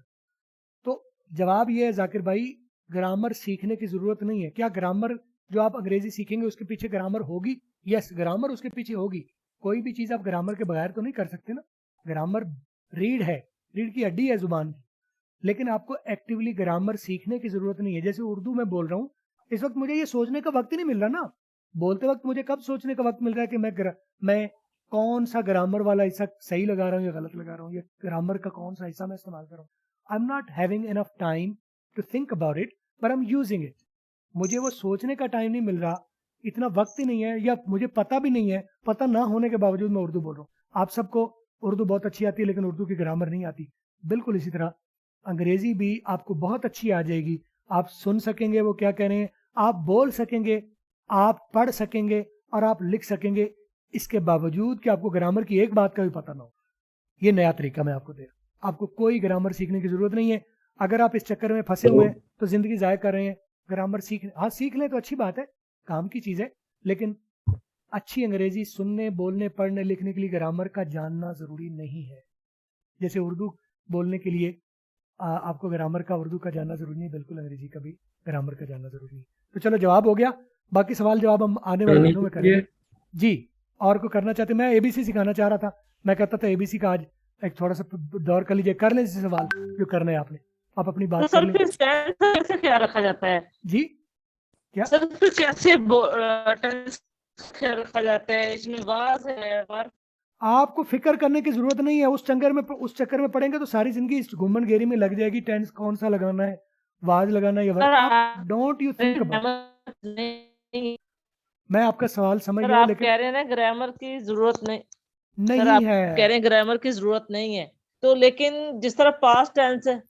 तो जवाब ये है जाकिर भाई, ग्रामर सीखने की जरूरत नहीं है। क्या ग्रामर जो आप अंग्रेजी सीखेंगे उसके पीछे ग्रामर होगी? यस, ग्रामर उसके पीछे होगी। कोई भी चीज आप ग्रामर के बगैर तो नहीं कर सकते ना। ग्रामर रीढ़ है, रीढ़ की हड्डी है जुबान की, लेकिन आपको एक्टिवली ग्रामर सीखने की जरूरत नहीं है। जैसे उर्दू में बोल रहा हूँ, इस वक्त मुझे ये सोचने का वक्त ही नहीं मिल रहा ना। बोलते वक्त मुझे कब सोचने का वक्त मिल रहा है कि मैं कौन सा ग्रामर वाला हिस्सा सही लगा रहा हूँ या गलत लगा रहा हूँ, या ग्रामर का कौन सा हिस्सा मैं इस्तेमाल कर रहा हूँ। I am not having enough time to think about it, but I am using it. मुझे वो सोचने का टाइम नहीं मिल रहा, इतना वक्त ही नहीं है, या मुझे पता भी नहीं है। पता ना होने के बावजूद मैं उर्दू बोल रहा हूँ। आप सबको उर्दू बहुत अच्छी आती है, लेकिन उर्दू की ग्रामर नहीं आती। बिल्कुल इसी तरह अंग्रेजी भी आपको बहुत अच्छी आ जाएगी। आप सुन सकेंगे वो क्या कह रहे हैं, आप बोल सकेंगे, आप पढ़ सकेंगे और आप लिख सकेंगे, इसके बावजूद कि आपको ग्रामर की एक बात का भी पता ना हो। ये नया तरीका मैं आपको दे रहा हूँ। आपको कोई ग्रामर सीखने की जरूरत नहीं है। अगर आप इस चक्कर में फंसे हुए हैं तो जिंदगी जाया कर रहे हैं। ग्रामर सीख लें तो अच्छी बात है, काम की चीज है, लेकिन अच्छी अंग्रेजी सुनने, बोलने, पढ़ने, लिखने के लिए ग्रामर का जानना जरूरी नहीं है। जैसे उर्दू बोलने के लिए आपको ग्रामर का, उर्दू का जानना जरूरी नहीं, बिल्कुल अंग्रेजी का भी ग्रामर का जानना जरूरी है। तो चलो जवाब हो गया, बाकी सवाल जवाब हम आने वाले दिनों में करेंगे जी। और को करना चाहते, मैं एबीसी सिखाना चाह रहा था, मैं कहता था एबीसी का आज एक थोड़ा सा दौर कर लीजिए, कर लें जैसे सवाल जो करना है आपने, आप अपनी तो बात कर सर लें फिर टेंस कैसे ख्याल रखा जाता है? जी। क्या सर फिर कैसे टेंस ख्याल रखा जाता है? इसमें वाज है, वर्ब। आपको फिक्र करने की जरूरत नहीं है। उस चक्कर में पड़ेंगे तो सारी जिंदगी इस घुमन घेरी में लग जाएगी। टेंस कौन सा लगाना है, वाज लगाना है या वर्ब, आप डोंट यू थिंक अबाउट। नहीं, मैं आपका सवाल समझ सर गया हूं, आप लेकिन कह रहे हैं ना ग्रामर की जरूरत नहीं। सर नहीं आप है। कह रहे हैं ग्रामर की जरूरत नहीं है, तो लेकिन जिस तरह पास्ट टेंस है।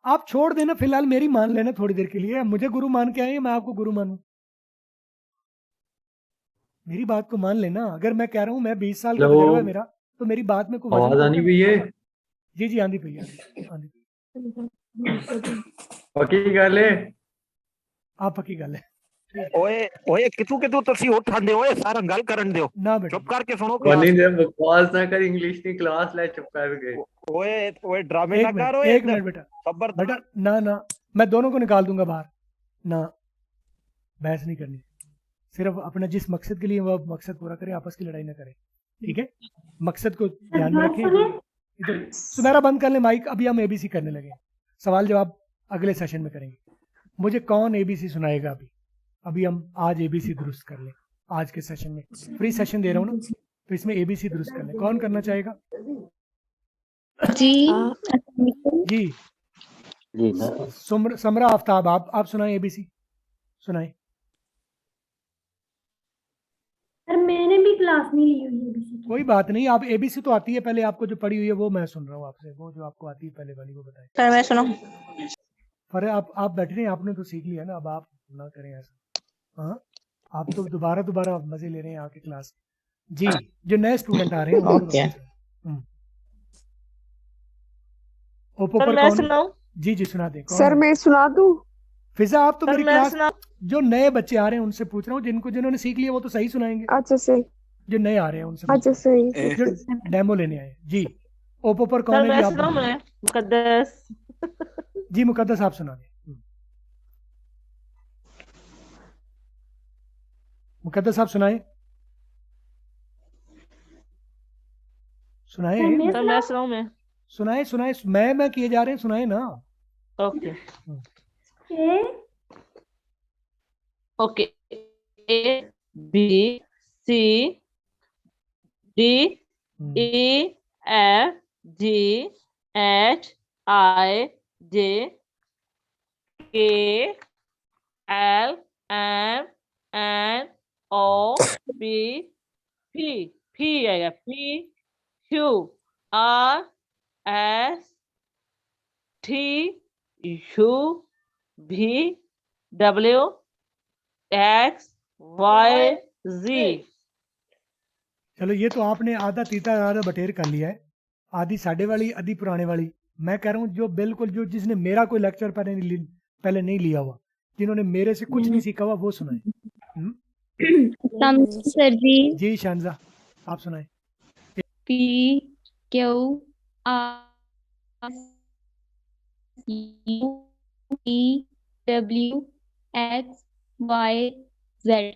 आप छोड़ देना, फिलहाल मेरी मान लेना थोड़ी देर के लिए। मुझे गुरु मान के आए, मैं आपको गुरु मानूं? मेरी बात को मान लेना। अगर मैं कह रहा हूं मैं 20 साल का तजर्बा है मेरा, तो मेरी बात में कोई वजन तो आनी है। भी है। जी जी, आंधी पई आंधी पई। पक्की गल है। आप पक्की गल है। ओए ओए कितू कितू तुसी उठांदे ओए सारा गल करन दियो, ना बेटा, चुप करके सुनो बनी क्लास। दे बकवास ना कर, इंग्लिश की क्लास ले, चुप कर गए। ओए ओए ड्रामे ना कर ओए, एक मिनट बेटा, खबरदार। बेटा ना ना, मैं दोनों को निकाल दूंगा बाहर ना। बहस नहीं करनी, सिर्फ अपना जिस मकसद के लिए वो मकसद पूरा करें, आपस की लड़ाई ना करें, ठीक है? मकसद को ध्यान में रखें। इधर सुनहरा बंद कर ले माइक। अभी हम एबीसी करने लगे, सवाल जवाब अगले सेशन में करेंगे। मुझे कौन एबीसी सुनाएगा? अभी हम आज एबीसी दुरुस्त कर लें। आज के सेशन में फ्री सेशन दे रहा हूँ ना, तो इसमें एबीसी दुरुस्त कर लें। कौन करना चाहेगा? जी जी जी ना। समरा आफ्ताब, आप सुनाएं, एबीसी सुनाएं। सर मैंने भी क्लास नहीं ली हुई है अभी। कोई बात नहीं, आप एबीसी तो आती है, पहले आपको जो पढ़ी हुई है वो मैं सुन रहा हूँ आपसे। वो जो आपको आती है पहले वाली वो बताएं। सर मैं सुनो। पर आप बैठे रहे, आपने तो सीख लिया ना, अब आप ना करें ऐसा। हाँ, आप तो दोबारा मजे ले रहे हैं आके क्लास जी। जो नए स्टूडेंट आ रहे हैं उनको ओके। ओप्पो सर पर मैं कौन? सुनाऊं? जी जी सुना दे। कौन सर है? मैं सुना दूं? फिजा, आप तो सर मेरी मैं क्लास, सुनाऊं? जो नए बच्चे आ रहे हैं उनसे पूछ रहा हूँ, जिन्होंने सीख लिया वो तो सही सुनाएंगे। अच्छा सही, जो नए आ रहे हैं उनसे पूछ अच्छा रहा हूँ, सही। जो डेमो लेने आए जी। ओप्पो पर सर कौन है मैं जी? आप सुनाऊं? मैं मुकद्दस। जी मुकद्दस, आप सुना दें। मुकद्दस आप सुनाए सुनाए सर मैं सुनाऊं? मैं सुनाए सुनाए, मैं किए जा रहे हैं, सुनाए ना। Okay okay. A B C D E F G H I J K L M N O P P आएगा, P Q R S T U V W X Y Z। चलो ये तो आपने आधा तीता आधा बटेर कर लिया है, आधी साढ़े वाली आधी पुराने वाली। मैं कह रहा हूँ जो बिल्कुल जो जिसने मेरा कोई लेक्चर पहले नहीं लिया हुआ, जिन्होंने मेरे से कुछ नहीं सीखा हुआ, वो सुनाए। सर जी। जी शानजा आप सुनाए। P Q R U E W X Y Z।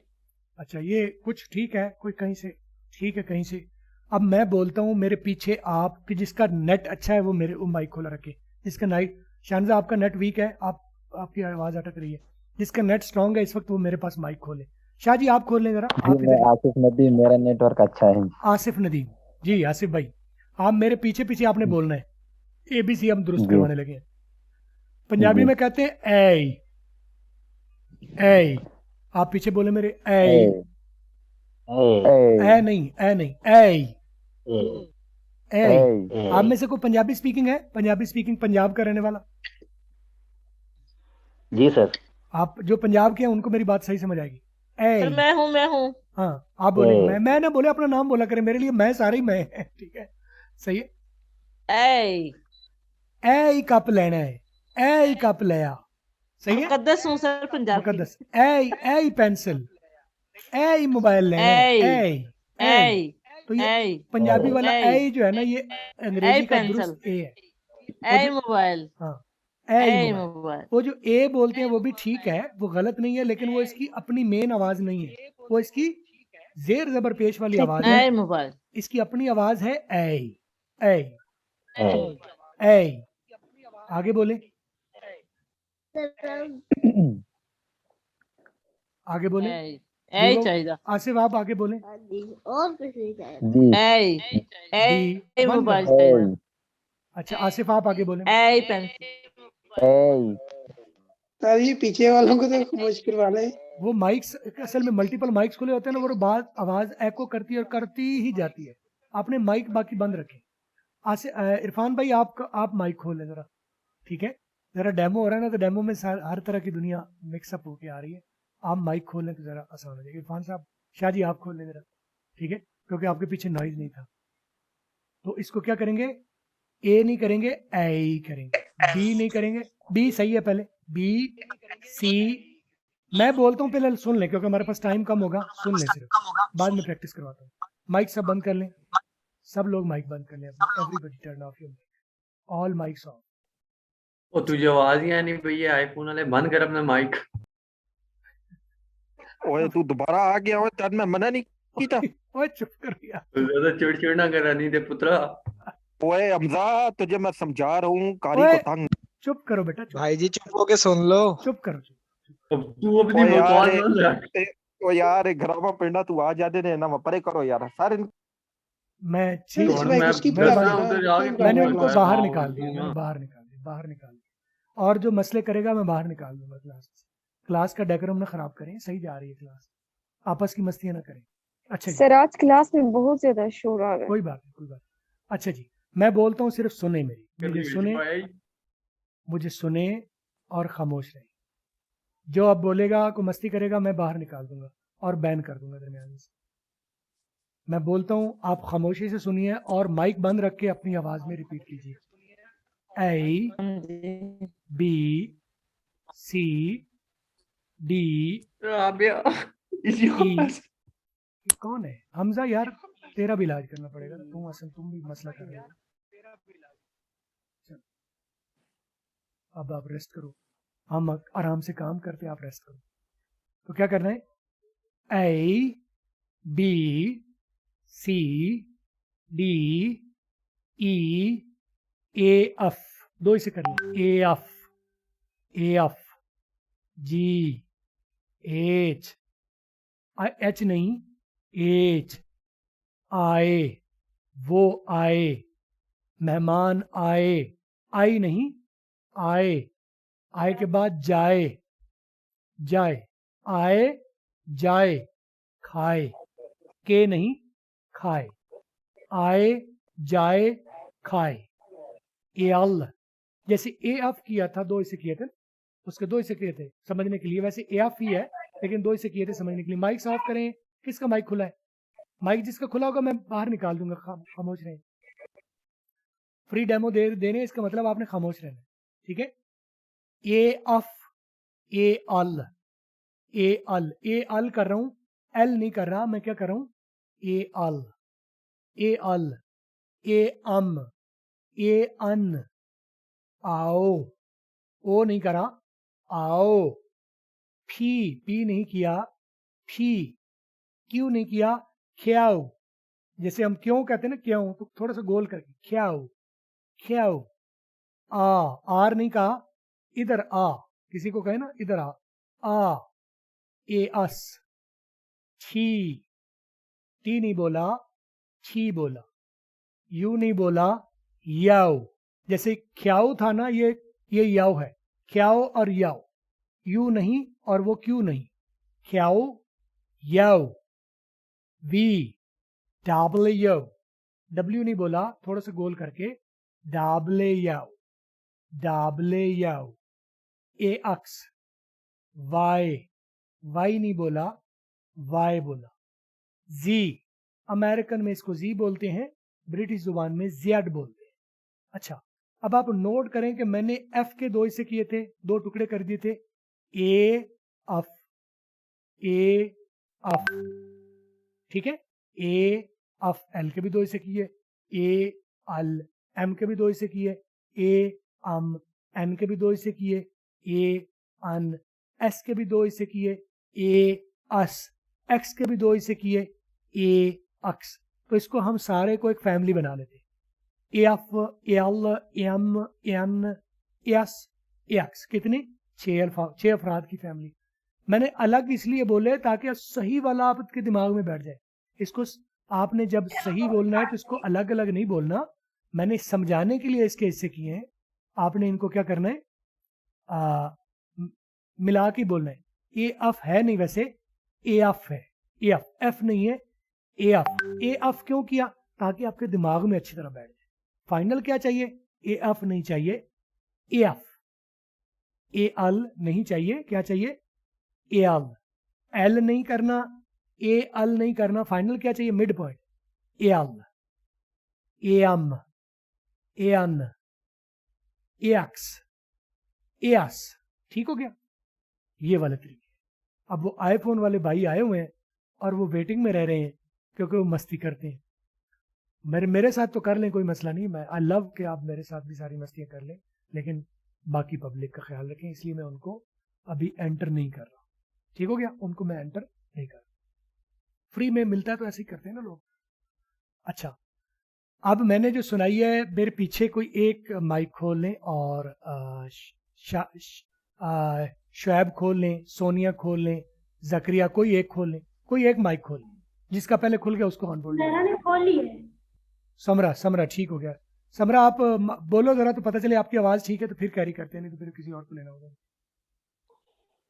अच्छा ये कुछ ठीक है, कोई कहीं से ठीक है कहीं से। अब मैं बोलता हूँ मेरे पीछे आप कि जिसका नेट अच्छा है वो मेरे वो माइक खोला रखे, जिसका नाइट शानजा आपका नेट वीक है, आपकी आवाज अटक रही है। जिसका नेट स्ट्रांग है इस वक्त वो मेरे पास माइक खोले। शाह जी आप खोल लें जरा। आप मैं आसिफ नदीम, मेरा नेटवर्क अच्छा है। आसिफ नदीम जी, आसिफ भाई आप मेरे पीछे पीछे आपने बोलना है, ABC हम दुरुस्त जी। करवाने लगे हैं। पंजाबी में कहते हैं ए, आप पीछे बोले मेरे ए नहीं ए। आप में से कोई पंजाबी स्पीकिंग है, पंजाबी स्पीकिंग पंजाब का रहने वाला? जी सर। आप जो पंजाब के हैं उनको मेरी बात सही समझ आएगी। सर मैं हूँ। हाँ आप बोलेंगे, मैं ना बोले अपना नाम बोला करें, मेरे लिए मैं सारे ही मैं है, ठीक है सही है। ए कप लेना है, ए कप लिया, सही है। मुकद्दस हूँ सर पंजाब की। मुकद्दस ए पेंसिल, ए मोबाइल लेना है, ए तो ये पंजाबी वाला ए जो है ना ये अंग्रेजी का दुरुस्त ए है। ए मोबाइल। हाँ ए मोबाइल। वो जो ए बोलते हैं वो भी ठीक है, वो गलत नहीं है, लेकिन वो इसकी अपनी मेन आवाज नहीं है, वो इसकी जेर जबर पेश वाली आवाज है। ए मोबाइल। इसकी अपनी आवाज है ए। आगे बोले, आगे बोले। ए चाहिए। आसिफ आप आगे बोले। और कुछ नहीं चाहिए। ए मोबाइल चाहिए। अच्छा आसिफ आप आगे बोले। ए पेंसिल। सर ये पीछे वालों को तो मुश्किल वाला है। वो माइक्स असल में मल्टीपल माइक्स खुले होते हैं ना, वो बात आवाज एको करती है और करती ही जाती है। आपने माइक बाकी बंद रखे। इरफान भाई आप माइक खोल लें जरा, ठीक है। जरा डेमो हो रहा है ना, तो डेमो में हर तरह की दुनिया मिक्सअप होके आ रही है। आप माइक खोल लें तो जरा आसान हो जाएगा। इरफान साहब, शाह जी आप खोल लें जरा, ठीक है, क्योंकि आपके पीछे नॉइज नहीं था। तो इसको क्या करेंगे, ए नहीं करेंगे, ए करेंगे, बी नहीं करेंगे, बी सही है पहले, बी सी। मैं बोलता हूँ पहले सुन लें, क्योंकि हमारे पास टाइम कम होगा, सुन लें सिर्फ, बाद में प्रैक्टिस करवाता हूँ। माइक सब बंद कर लें, सब लोग माइक बंद कर लें। Everybody turn off your mic, all mics off. ओ तुझे आवाज ही नहीं भैया, आईफोन वाले बंद कर अपना माइक। ओए तू दोबारा आ गया, ओए तेरे में मना नहीं कीता। ओए चुप कर यार, ज्यादा चिड़चिड़ ना करा नहीं दे पुत्रा। ओए हमजा तुझे मैं समझा रहा हूँ, कारी ओए, को तंग। चुप करो बेटा, भाई जी चुप होके सुन लो। चुप करो। अब तू अपनी ओए बकवास यार, मत रख। ओ यार घरमा पिंडा तू आ जाते ने ना परे करो यार सारे। मैं मैंने उनको बाहर निकाल दिया, बाहर निकाल दिया। और जो मसले करेगा मैं बाहर निकाल दूंगा क्लास से। क्लास का डेकोरम ना खराब करें, सही जा रही है क्लास, आपस की मस्तियां ना करें। अच्छा सर आज क्लास में बहुत ज्यादा शोर आ रहा है। कोई बात नहीं। अच्छा जी, मैं बोलता हूँ सिर्फ सुने, मुझे सुने और खामोश रहे। जो अब बोलेगा को मस्ती करेगा मैं बाहर निकाल दूंगा और बैन कर दूंगा दरमियान से। मैं बोलता हूँ आप खामोशी से सुनिए और माइक बंद रख के अपनी आवाज में रिपीट कीजिए। A B C D E। कौन है हमजा यार, तेरा भी इलाज करना पड़ेगा, तुम भी मसला कर रहे हो। अब आप रेस्ट करो, हम आराम से काम करते, आप रेस्ट करो। तो क्या करना है, A B C D E A F, दो इसे कर लें, A F G H H नहीं H, आए वो आए, मेहमान आए, आई नहीं आए, आए के बाद जाए, आए जाए, खाए, के नहीं खाए, आए जाए खाए। ए अल, जैसे ए अफ किया था, दो इसे किए थे, उसके दो इसे किए थे समझने के लिए, वैसे ए अफ ही है, लेकिन दो इसे किए थे समझने के लिए। माइक ऑफ करें। किसका माइक खुला है? माइक जिसका खुला होगा मैं बाहर निकाल दूंगा। खामोश रहें। फ्री डेमो देने इसका मतलब आपने खामोश रहना, ठीक है। ए अफ, ए अल, ए अल, ए अल कर रहा हूं, एल नहीं कर रहा। मैं क्या कर रहा हूं? ए अल, ए अल, ए अम, ए अन, आओ, ओ नहीं करा, आओ, फी, पी नहीं किया, फी, क्यों नहीं किया, ख्याओ। जैसे हम क्यों कहते हैं ना, क्यों, तो थोड़ा सा गोल करके ख्याओ, ख्याओ। आर नहीं कहा, इधर आ, किसी को कहे ना इधर आ, ए अस, छी, टी नहीं बोला, छी बोला, यू नहीं बोला, याओ। जैसे ख्याओ था ना, ये याओ है, ख्याओ और याओ, यू नहीं और वो क्यों नहीं, ख्याओ, याओ। वी, डब्ल्यू, डब्ल्यू नहीं बोला, थोड़ा सा गोल करके डब्ल्यू, डब्ल्यू। ए अक्स, वाई, वाई नहीं बोला, वाई बोला। जी, अमेरिकन में इसको जी बोलते हैं, ब्रिटिश जुबान में जेड बोलते हैं। अच्छा, अब आप नोट करें कि मैंने एफ के दो हिस्से किए थे, दो टुकड़े कर दिए थे। ए अफ, ए अफ, ठीक है। ए अफ, एल के भी दो हिस्से किए, ए अल, एम के भी दो हिस्से किए, ए अम, एन के भी दो हिस्से किए, ए अन, एस के भी दो हिस्से किए, ए अस, एक्स के भी दो हिस्से किए, ए अक्स। तो इसको हम सारे को एक फैमिली बना लेते। F, L, M, N, S, X, कितनी? 6 अफराद की फैमिली। मैंने अलग इसलिए बोले ताकि सही वाला आपके दिमाग में बैठ जाए। इसको आपने जब सही बोलना है तो इसको अलग अलग नहीं बोलना। मैंने समझाने के लिए इसके हिस्से किए हैं। आपने इनको क्या करना है, मिला के बोलना है। ए अफ है नहीं, वैसे ए अफ है, ए अफ, एफ नहीं है, ए अफ। ए अफ क्यों किया? ताकि आपके दिमाग में अच्छी तरह बैठ जाए। फाइनल क्या चाहिए? ए अफ नहीं चाहिए, ए अफ। ए अल नहीं चाहिए, क्या चाहिए? ए अल। एल नहीं करना, ए अल नहीं करना। फाइनल क्या चाहिए? मिड पॉइंट, ए अल, ए अम, ए अन, ए एक्स, ए अस। ठीक हो गया? ये वाले तरीके। अब वो आईफोन वाले भाई आए हुए हैं और वो वेटिंग में रह रहे हैं क्योंकि वो मस्ती करते हैं। मेरे साथ तो कर लें, कोई मसला नहीं। मैं आई लव कि आप मेरे साथ भी सारी मस्तियां कर लें, लेकिन बाकी पब्लिक का ख्याल रखें, इसलिए मैं उनको अभी एंटर नहीं कर रहा। ठीक हो गया? उनको मैं एंटर नहीं कर रहा। फ्री में मिलता है तो ऐसे ही करते हैं ना लोग। अच्छा, अब मैंने जो सुनाई है, मेरे पीछे कोई एक माइक खोल लें और शुएब खोल लें, सोनिया खोल लें, जकरिया कोई एक खोल लें, कोई एक माइक खोल लें। जिसका पहले खुल गया उसको ऑन बोल लें। मैंने खोल ली है। समरा ठीक हो गया। समरा आप बोलो जरा तो पता चले आपकी आवाज ठीक है तो फिर कैरी करते हैं, नहीं तो फिर किसी और को लेना होगा।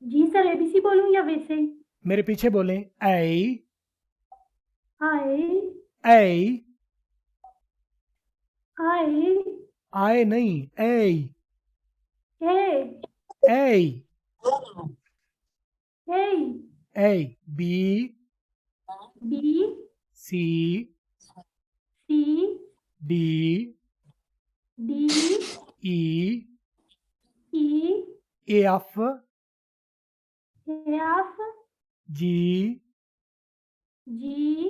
जी सर, एबीसी बोलूं या वैसे ही? मेरे पीछे बोलें। आई, आई, आई, आई, आई नहीं, आई, ए, आई, ए, आई, बी, बी, सी, सी, डी, डी, ई, ई, एफ, एफ, जी, जी,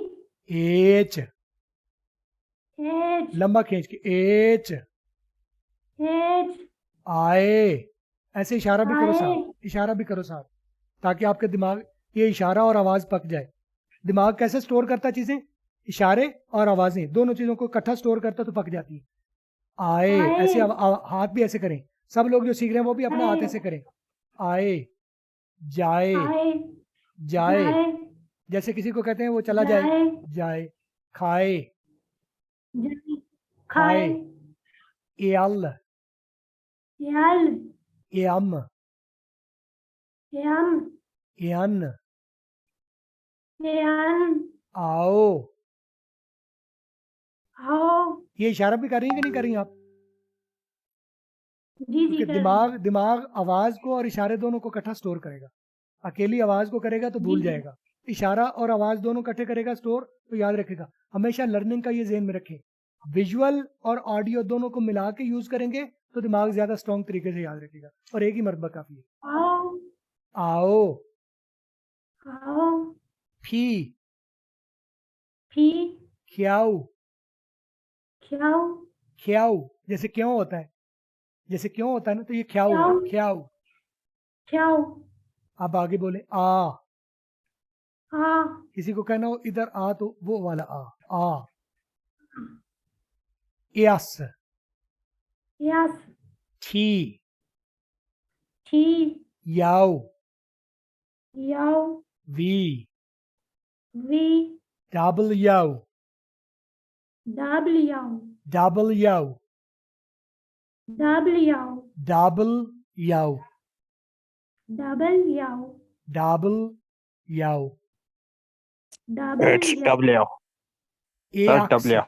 एच, एच, लंबा खींच के एच, एच, आए। ऐसे इशारा भी करो आए। साथ, इशारा भी करो साथ, ताकि आपके दिमाग ये इशारा और आवाज पक जाए। दिमाग कैसे स्टोर करता है चीजें? इशारे और आवाजें, दोनों चीजों को इकट्ठा स्टोर करता तो पक जाती है। आए, आए। ऐसे हाथ भी ऐसे करें। सब लोग जो सीख रहे हैं वो भी अपना आए। हाथ ऐसे करें। आए, जाए, आए, जाए, जाए, जैसे किसी को कहते हैं वो चला जाए, जाए, जाए। खाए, जाए, खाए, एल, यल, एम, यम, एन, यन, आओ। आओ। ये इशारा भी कर रही है कि नहीं कर रही आप? जी जी क्योंकि कर। दिमाग आवाज को और इशारे दोनों को इकट्ठा स्टोर करेगा। अकेली आवाज को करेगा तो भूल जाएगा, इशारा और आवाज दोनों इकट्ठे करेगा स्टोर तो याद रखेगा। हमेशा लर्निंग का ये ज़हन में रखें, विजुअल और ऑडियो दोनों को मिला के यूज करेंगे तो दिमाग ज्यादा स्ट्रॉन्ग तरीके से याद रखेगा, और एक ही मरतबा काफी है। आओ आओ, आओ फी, फी ख्याऊ, ख्याओ ख्याऊ जैसे क्यों होता है, जैसे क्यों होता है ना, तो ये ख्याऊ है, ख्याऊ। ख्याऊ। ख्याओ आप आगे बोले आ, आ किसी को कहना हो इधर आ तो वो वाला आ। यस, यस ठी, T U, U V, V W, W W, W W, W W, double it's U W sir X, W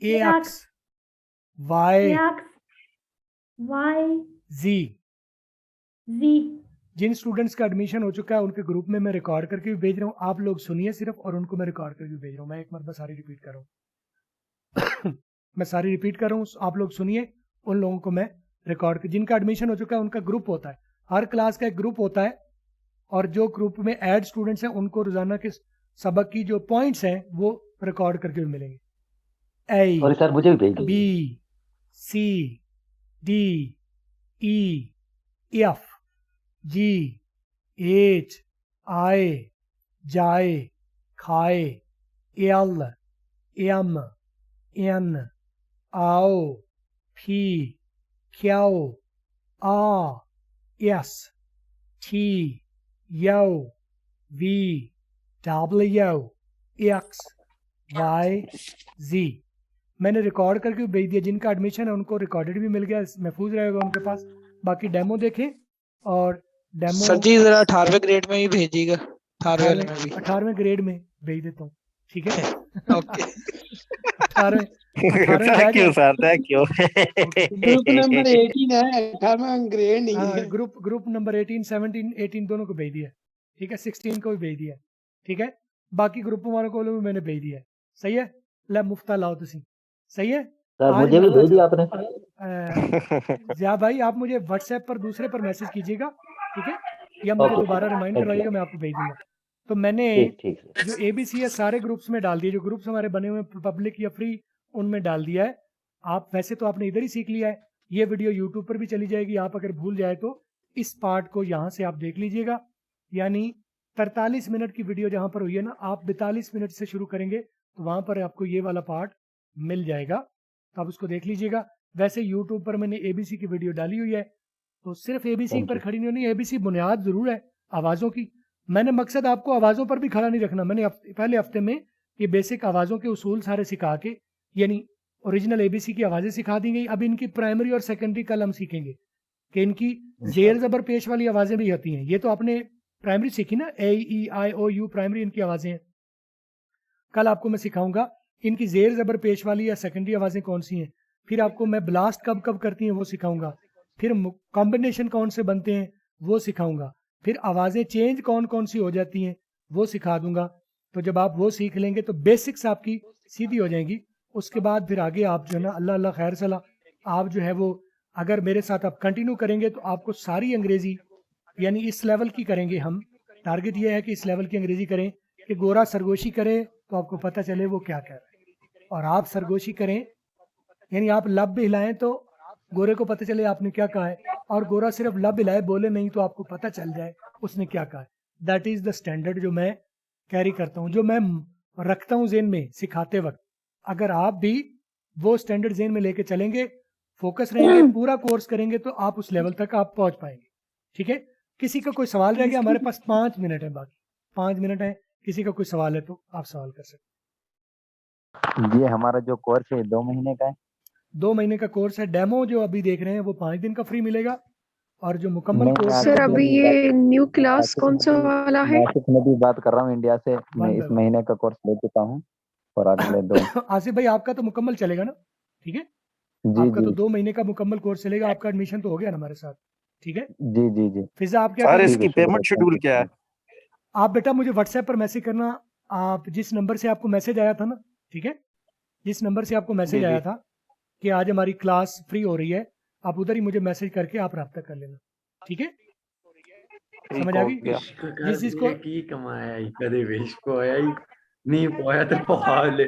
X, Y, X Y Z. Z. जिन स्टूडेंट्स का एडमिशन हो चुका है उनके ग्रुप में मैं रिकॉर्ड करके भी भेज रहा हूँ, आप लोग सुनिए सिर्फ, और उनको मैं रिकॉर्ड करके भी भेज रहा हूँ। मैं एक मरतबा सारी रिपीट कर रहा हूँ मैं सारी रिपीट कर रहा हूँ, आप लोग सुनिए। उन लोगों को मैं रिकॉर्ड, जिनका एडमिशन हो चुका है उनका ग्रुप होता है, हर क्लास का एक ग्रुप होता है, और जो ग्रुप में ऐड स्टूडेंट्स हैं उनको रोजाना के सबक की जो पॉइंट्स हैं वो रिकॉर्ड करके भी मिलेंगे। ए, और सर मुझे भी भेज दीजिए। B, C, D, E, F, G, H, I, J, K, L, M, N, O, P, Q, R, S, T, U, V, W, X, Y, Z. मैंने रिकॉर्ड करके भी भेज दिया, जिनका एडमिशन है उनको रिकॉर्डेड भी मिल गया, महफूज रहेगा उनके पास। बाकी डेमो देखें, और डेमो सर जी जरा 18वें ग्रेड में ही भेजिएगा, 18वें वाले में भी। 18वें ग्रेड में भेज देता हूँ, ठीक है। ओके 18वें thank you sir, thank you. Group number 18 है, 18वां ग्रेड नहीं हाँ, है। ग्रुप नंबर 18, 17, 18 दोनों को भेज दिया, ठीक है। 16 को भी भेज दिया, ठीक है। बाकी ग्रुपों वालों को भी मैंने भेज दिया, सही है। ले मुफ्ता लाओ तुसी, सही है। सर आज मुझे भी भेज दिया आपने। जिया भाई आप मुझे व्हाट्सएप पर दूसरे पर मैसेज कीजिएगा, ठीक है, या मुझे ओके, दोबारा रिमाइंड थैंक यू। करवाइएगा, मैं आपको भेज दूंगा। तो मैंने ठीक ठीक सर। जो ABC है सारे ग्रुप्स में डाल दिए, जो ग्रुप्स हमारे बने हुए हैं पब्लिक या फ्री उनमें डाल दिया है। आप वैसे तो आपने इधर ही सीख लिया है, ये वीडियो यूट्यूब पर भी चली जाएगी, आप अगर भूल जाए तो इस पार्ट को यहाँ से आप देख लीजिएगा। यानी 43 मिनट की वीडियो जहाँ पर हुई है ना, आप 42 मिनट से शुरू करेंगे तो वहाँ पर आपको ये वाला पार्ट मिल जाएगा, तो आप उसको देख लीजिएगा। वैसे यूट्यूब पर मैंने ABC की वीडियो डाली हुई है, तो सिर्फ ABC थैंक पर यू। खड़ी नहीं होनी, ABC बुनियाद जरूर है आवाज़ों की। मैंने मकसद आपको आवाज़ों पर भी खड़ा नहीं रखना, मैंने पहले हफ्ते में ये बेसिक आवाज़ों के उसूल सारे सिखा के, यानी ओरिजिनल ABC की आवाज़ें सिखा दी गई। अब इनकी प्राइमरी और सेकेंडरी कल हम सीखेंगे कि इनकी जेर ज़बर पेश वाली आवाज़ें भी होती हैं। ये तो आपने प्राइमरी सीखी ना, A, E, I, O, U primary इनकी आवाज़ें हैं। कल आपको मैं सिखाऊंगा इनकी जेर ज़बर पेश वाली या सेकेंडरी आवाज़ें कौन सी हैं। फिर आपको मैं ब्लास्ट कब कब करती हैं वो सिखाऊंगा। फिर कॉम्बिनेशन कौन से बनते हैं वो सिखाऊंगा। फिर आवाज़ें चेंज कौन कौन सी हो जाती हैं वो सिखा दूंगा। तो जब आप वो सीख लेंगे तो बेसिक्स आपकी सीधी हो जाएंगी। उसके बाद फिर आगे आप जो है ना, अल्लाह अल्लाह खैर सला, आप जो है वो अगर मेरे साथ आप कंटिन्यू करेंगे तो आपको सारी अंग्रेज़ी यानी इस लेवल की करेंगे हम। टारगेट ये है कि इस लेवल की अंग्रेज़ी करें कि गोरा सरगोशी करे तो आपको पता चले वो क्या कह रहा है, और आप सरगोशी करें यानी आप लब भी हिलाएं तो गोरे को पता चले आपने क्या कहा है, और गोरा सिर्फ लब हिलाए बोले नहीं तो आपको पता चल जाए उसने क्या कहा है। दैट इज़ द स्टैंडर्ड जो मैं कैरी करता हूँ, जो मैं रखता हूँ जेन में सिखाते वक्त। अगर आप भी वो स्टैंडर्ड जेन में लेके चलेंगे, फोकस रहेंगे, पूरा कोर्स करेंगे तो आप उस लेवल तक आप पहुंच पाएंगे, ठीक है। किसी का कोई सवाल रह गया? हमारे पास 5 मिनट है, बाकी 5 मिनट है। किसी का कोई सवाल है तो आप सवाल कर सकते। ये हमारा जो कोर्स है 2 महीने का है। 2 महीने का कोर्स है। डेमो जो अभी देख रहे हैं वो 5 दिन का फ्री मिलेगा, और जो मुकम्मल नहीं, कोर्स सर है वो अभी ये न्यू क्लास कौन सा वाला है? नासिक में भी बात कर रहा हूँ, इंडिया से। मैं इस महीने का कोर्स ले चुका हूँ और अगले 2। आसिफ भाई आपका तो मुकम्मल चलेगा ना, ठीक है। जी आपका तो जी 2 महीने का मुकम्मल कोर्स चलेगा। आपका एडमिशन तो हो गया ना हमारे साथ? ठीक है। जी जी जी फिजा आप क्या सर कर रहे इसकी हैं? पेमेंट शेड्यूल क्या है? आप बेटा मुझे व्हाट्सएप पर मैसेज करना, आप जिस नंबर से आपको मैसेज आया था ना, ठीक है, जिस नंबर से आपको मैसेज जी आया जी था कि आज हमारी क्लास फ्री हो रही है, आप उधर ही मुझे मैसेज करके आप रब्ता कर लेना, ठीक है। ठीक समझ आ हो गई? गया। इश्क कर जिस जिसको दिए की कमाया ही कदे वेश को आया ही नहीं पोया तो पहाड़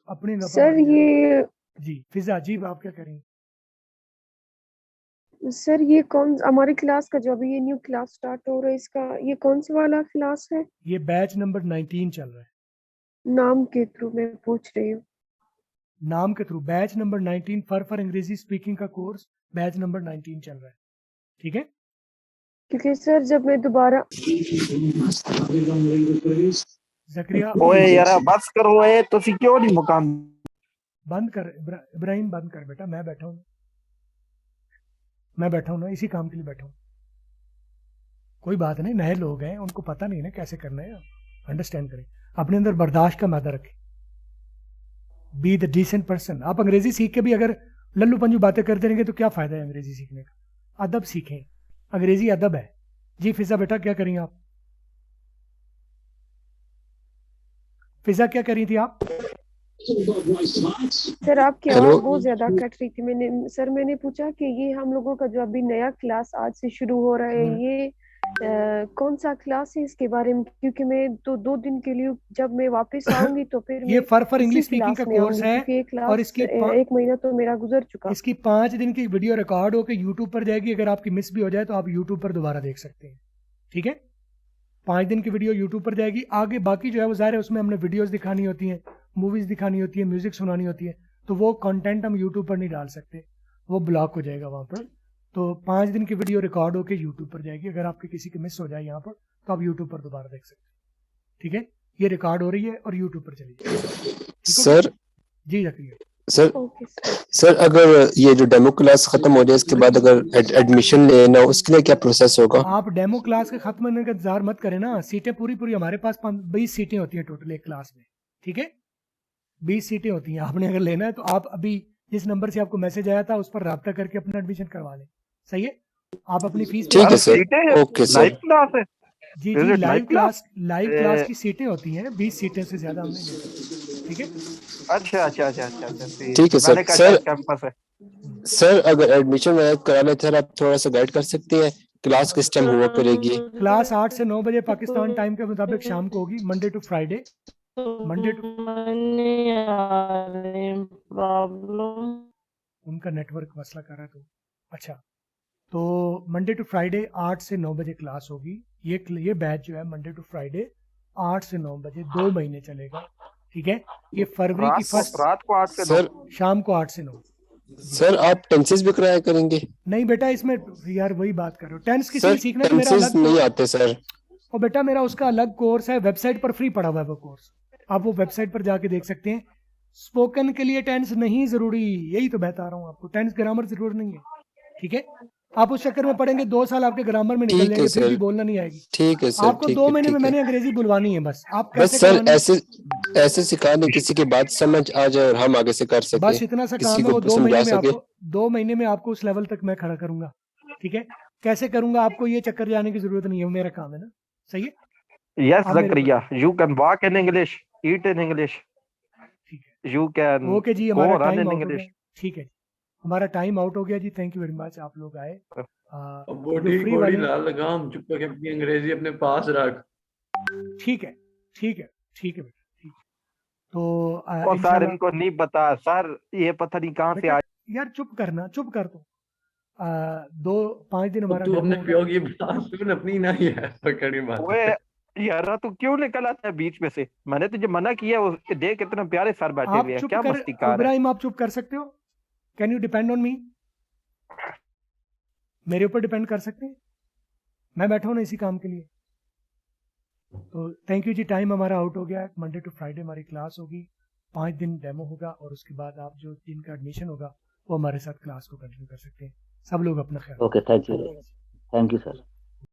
अपनी नफा सर मारी जा रही है। ये जी फिजा जी आप क्या करेंगे? सर ये कौन हमारी क्लास का जो अभी ये न्यू क्लास स्टार्ट हो रहा है इसका ये कौन सा वाला क्लास है? ये बैच नंबर 19 चल रहा है। नाम के थ्रू मैं पूछ रही हूँ। नाम के थ्रू बैच नंबर 19 फॉर अंग्रेजी स्पीकिंग का कोर्स बैच नंबर 19 चल रहा है, ठीक है। क्योंकि सर जब मैं दोबारा जकरिया ओए यार बस करो ए तुसी क्यों नहीं मुकाम बंद कर इब्राहिम बंद कर बेटा, मैं बैठा हूँ ना, इसी काम के लिए बैठा हूँ। कोई बात नहीं, नए लोग हैं उनको पता नहीं ना कैसे करना है, अंडरस्टैंड करें, अपने अंदर बर्दाश्त का मादा रखें, बी द डिसेंट पर्सन। आप अंग्रेजी सीख के भी अगर लल्लू पंजू बातें करते रहेंगे तो क्या फायदा है अंग्रेजी सीखने का? अदब सीखें, अंग्रेजी अदब है। जी फिजा बेटा क्या करेंगे आप? फिजा क्या करी थी आप? सर आपकी हेलो। आवाज बहुत ज्यादा कट रही थी। मैंने पूछा कि ये हम लोगों का जो अभी नया क्लास आज से शुरू हो रहा है ये कौन सा क्लास है इसके बारे में, क्योंकि मैं तो 2 दिन के लिए जब मैं वापस आऊंगी तो फिर ये मैं फॉर इसी इंग्लिश स्पीकिंग का क्लास में कोर्स आऊंगी, है क्योंकि ये और क्लास इसकी 1 महीना तो मेरा गुजर चुका। इसकी 5 दिन की वीडियो रिकॉर्ड होकर यूट्यूब पर जाएगी, अगर आपकी मिस भी हो जाए तो आप यूट्यूब पर दोबारा देख सकते हैं, ठीक है। 5 दिन की वीडियो यूट्यूब पर जाएगी, आगे बाकी जो है वो ज़ाहिर है उसमें हमने वीडियोस दिखानी होती हैं, मूवीज़ दिखानी होती है, म्यूजिक सुनानी होती है, तो वो कंटेंट हम यूट्यूब पर नहीं डाल सकते, वो ब्लॉक हो जाएगा वहाँ पर। तो 5 दिन की वीडियो रिकॉर्ड होकर यूट्यूब पर जाएगी, अगर आपकी किसी की मिस हो जाए यहाँ पर तो आप यूट्यूब पर दोबारा देख सकते हैं, ठीक है। ये रिकॉर्ड हो रही है और यूट्यूब पर चली जाएगी। सर जी जकरिया सर अगर ये जो डेमो क्लास खत्म हो जाए इसके बाद अगर एडमिशन लेना हो उसके लिए क्या प्रोसेस होगा? आप डेमो क्लास के खत्म होने का इंतजार मत करें ना, सीटें पूरी हमारे पास 20 सीटें होती हैं टोटल एक क्लास में, ठीक है। 20 सीटें होती हैं, आपने अगर लेना है तो आप अभी जिस नंबर से आपको मैसेज आया था उस पर रब्ता करके अपना एडमिशन करवा लें, सही है। आप अपनी फीस ठीक है सर, ओके सर। जी लाइव क्लास की सीटें होती हैं, 20 सीटें से ज्यादा हम नहीं लेते, ठीक है। अच्छा ठीक है सर। कैंपस है सर अगर एडमिशन वगैरह करा लेते हैं आप थोड़ा सा गाइड कर सकते हैं, क्लास किस टाइम हुआ करेगी? क्लास 8 से 9 बजे पाकिस्तान टाइम के मुताबिक शाम को होगी, मंडे टू फ्राइडे। प्रॉब्लम उनका नेटवर्क मसला कर रहा है तो अच्छा, तो मंडे टू फ्राइडे 8 से 9 बजे क्लास होगी। ये बैच जो है मंडे टू फ्राइडे 8 से 9 बजे 2 महीने चलेगा, ठीक है। ये फरवरी की फर्स्ट रात को 8 से 9 सर शाम को 8 से 9। सर आप टेंसेस भी कराया करेंगे? नहीं बेटा, इसमें यार वही बात कर रहे हो, टेंस किसी सर ने सीखना है तो मेरा टेंसेस अलग नहीं आते सर। और बेटा मेरा उसका अलग कोर्स है, वेबसाइट पर फ्री पड़ा हुआ है वो कोर्स, आप वो वेबसाइट पर जाके देख सकते हैं। स्पोकन के लिए टेंस नहीं जरूरी, यही तो बता रहा हूँ आपको, टेंस ग्रामर जरूरी नहीं है, ठीक है। आप उस चक्कर में पढ़ेंगे 2 साल आपके ग्रामर में निकल जाएंगे, फिर भी बोलना नहीं आएगी। ठीक है सर, आपको 2 महीने में मैंने अंग्रेजी बुलवानी है, बस आप कैसे सर ऐसे सिखा दें किसी की बात समझ आ जाए और हम आगे से कर सके, बस इतना सा काम है, वो 2 महीने में आपको 2 महीने में आपको उस लेवल तक मैं खड़ा करूंगा, ठीक है। कैसे करूंगा आपको ये चक्कर जाने की जरूरत नहीं है, मेरा काम है ना, सही है। Yes, Zakaria, you can walk in English, eat in English, you can okay जी, go हमारा run टाइम in आउट हो English. गया, ठीक है जी, हमारा टाइम आउट हो गया जी। थैंक यू वेरी मच, आप लोग आए। बॉडी बॉडी ना लगाम, चुप करके अपनी अंग्रेजी अपने पास रख। ठीक है बेटा, ठीक है। तो और सर इनको नहीं पता सर, ये पता नहीं कहाँ से आ यार चुप कर तो 2-5 दिन हमारा तू अपने प्यो की बात तूने अपनी ना ही है पकड़ी बात। ओए यार तू क्यों निकल आता है बीच में से? मैंने तुझे मना किया, वो देख कितने प्यारे सर बैठे हुए हैं, क्या मस्ती कर रहे हैं। इब्राहिम आप चुप कर सकते हो? Can you depend on me? मेरे ऊपर डिपेंड कर सकते हैं, मैं बैठा हूं ना इसी काम के लिए। तो थैंक यू जी, टाइम हमारा आउट हो गया है। मंडे टू फ्राइडे हमारी क्लास होगी, 5 दिन डेमो होगा और उसके बाद आप जो जिनका एडमिशन होगा वो हमारे साथ क्लास को कंटिन्यू कर सकते हैं। सब लोग अपना ख्याल। Okay, thank you sir.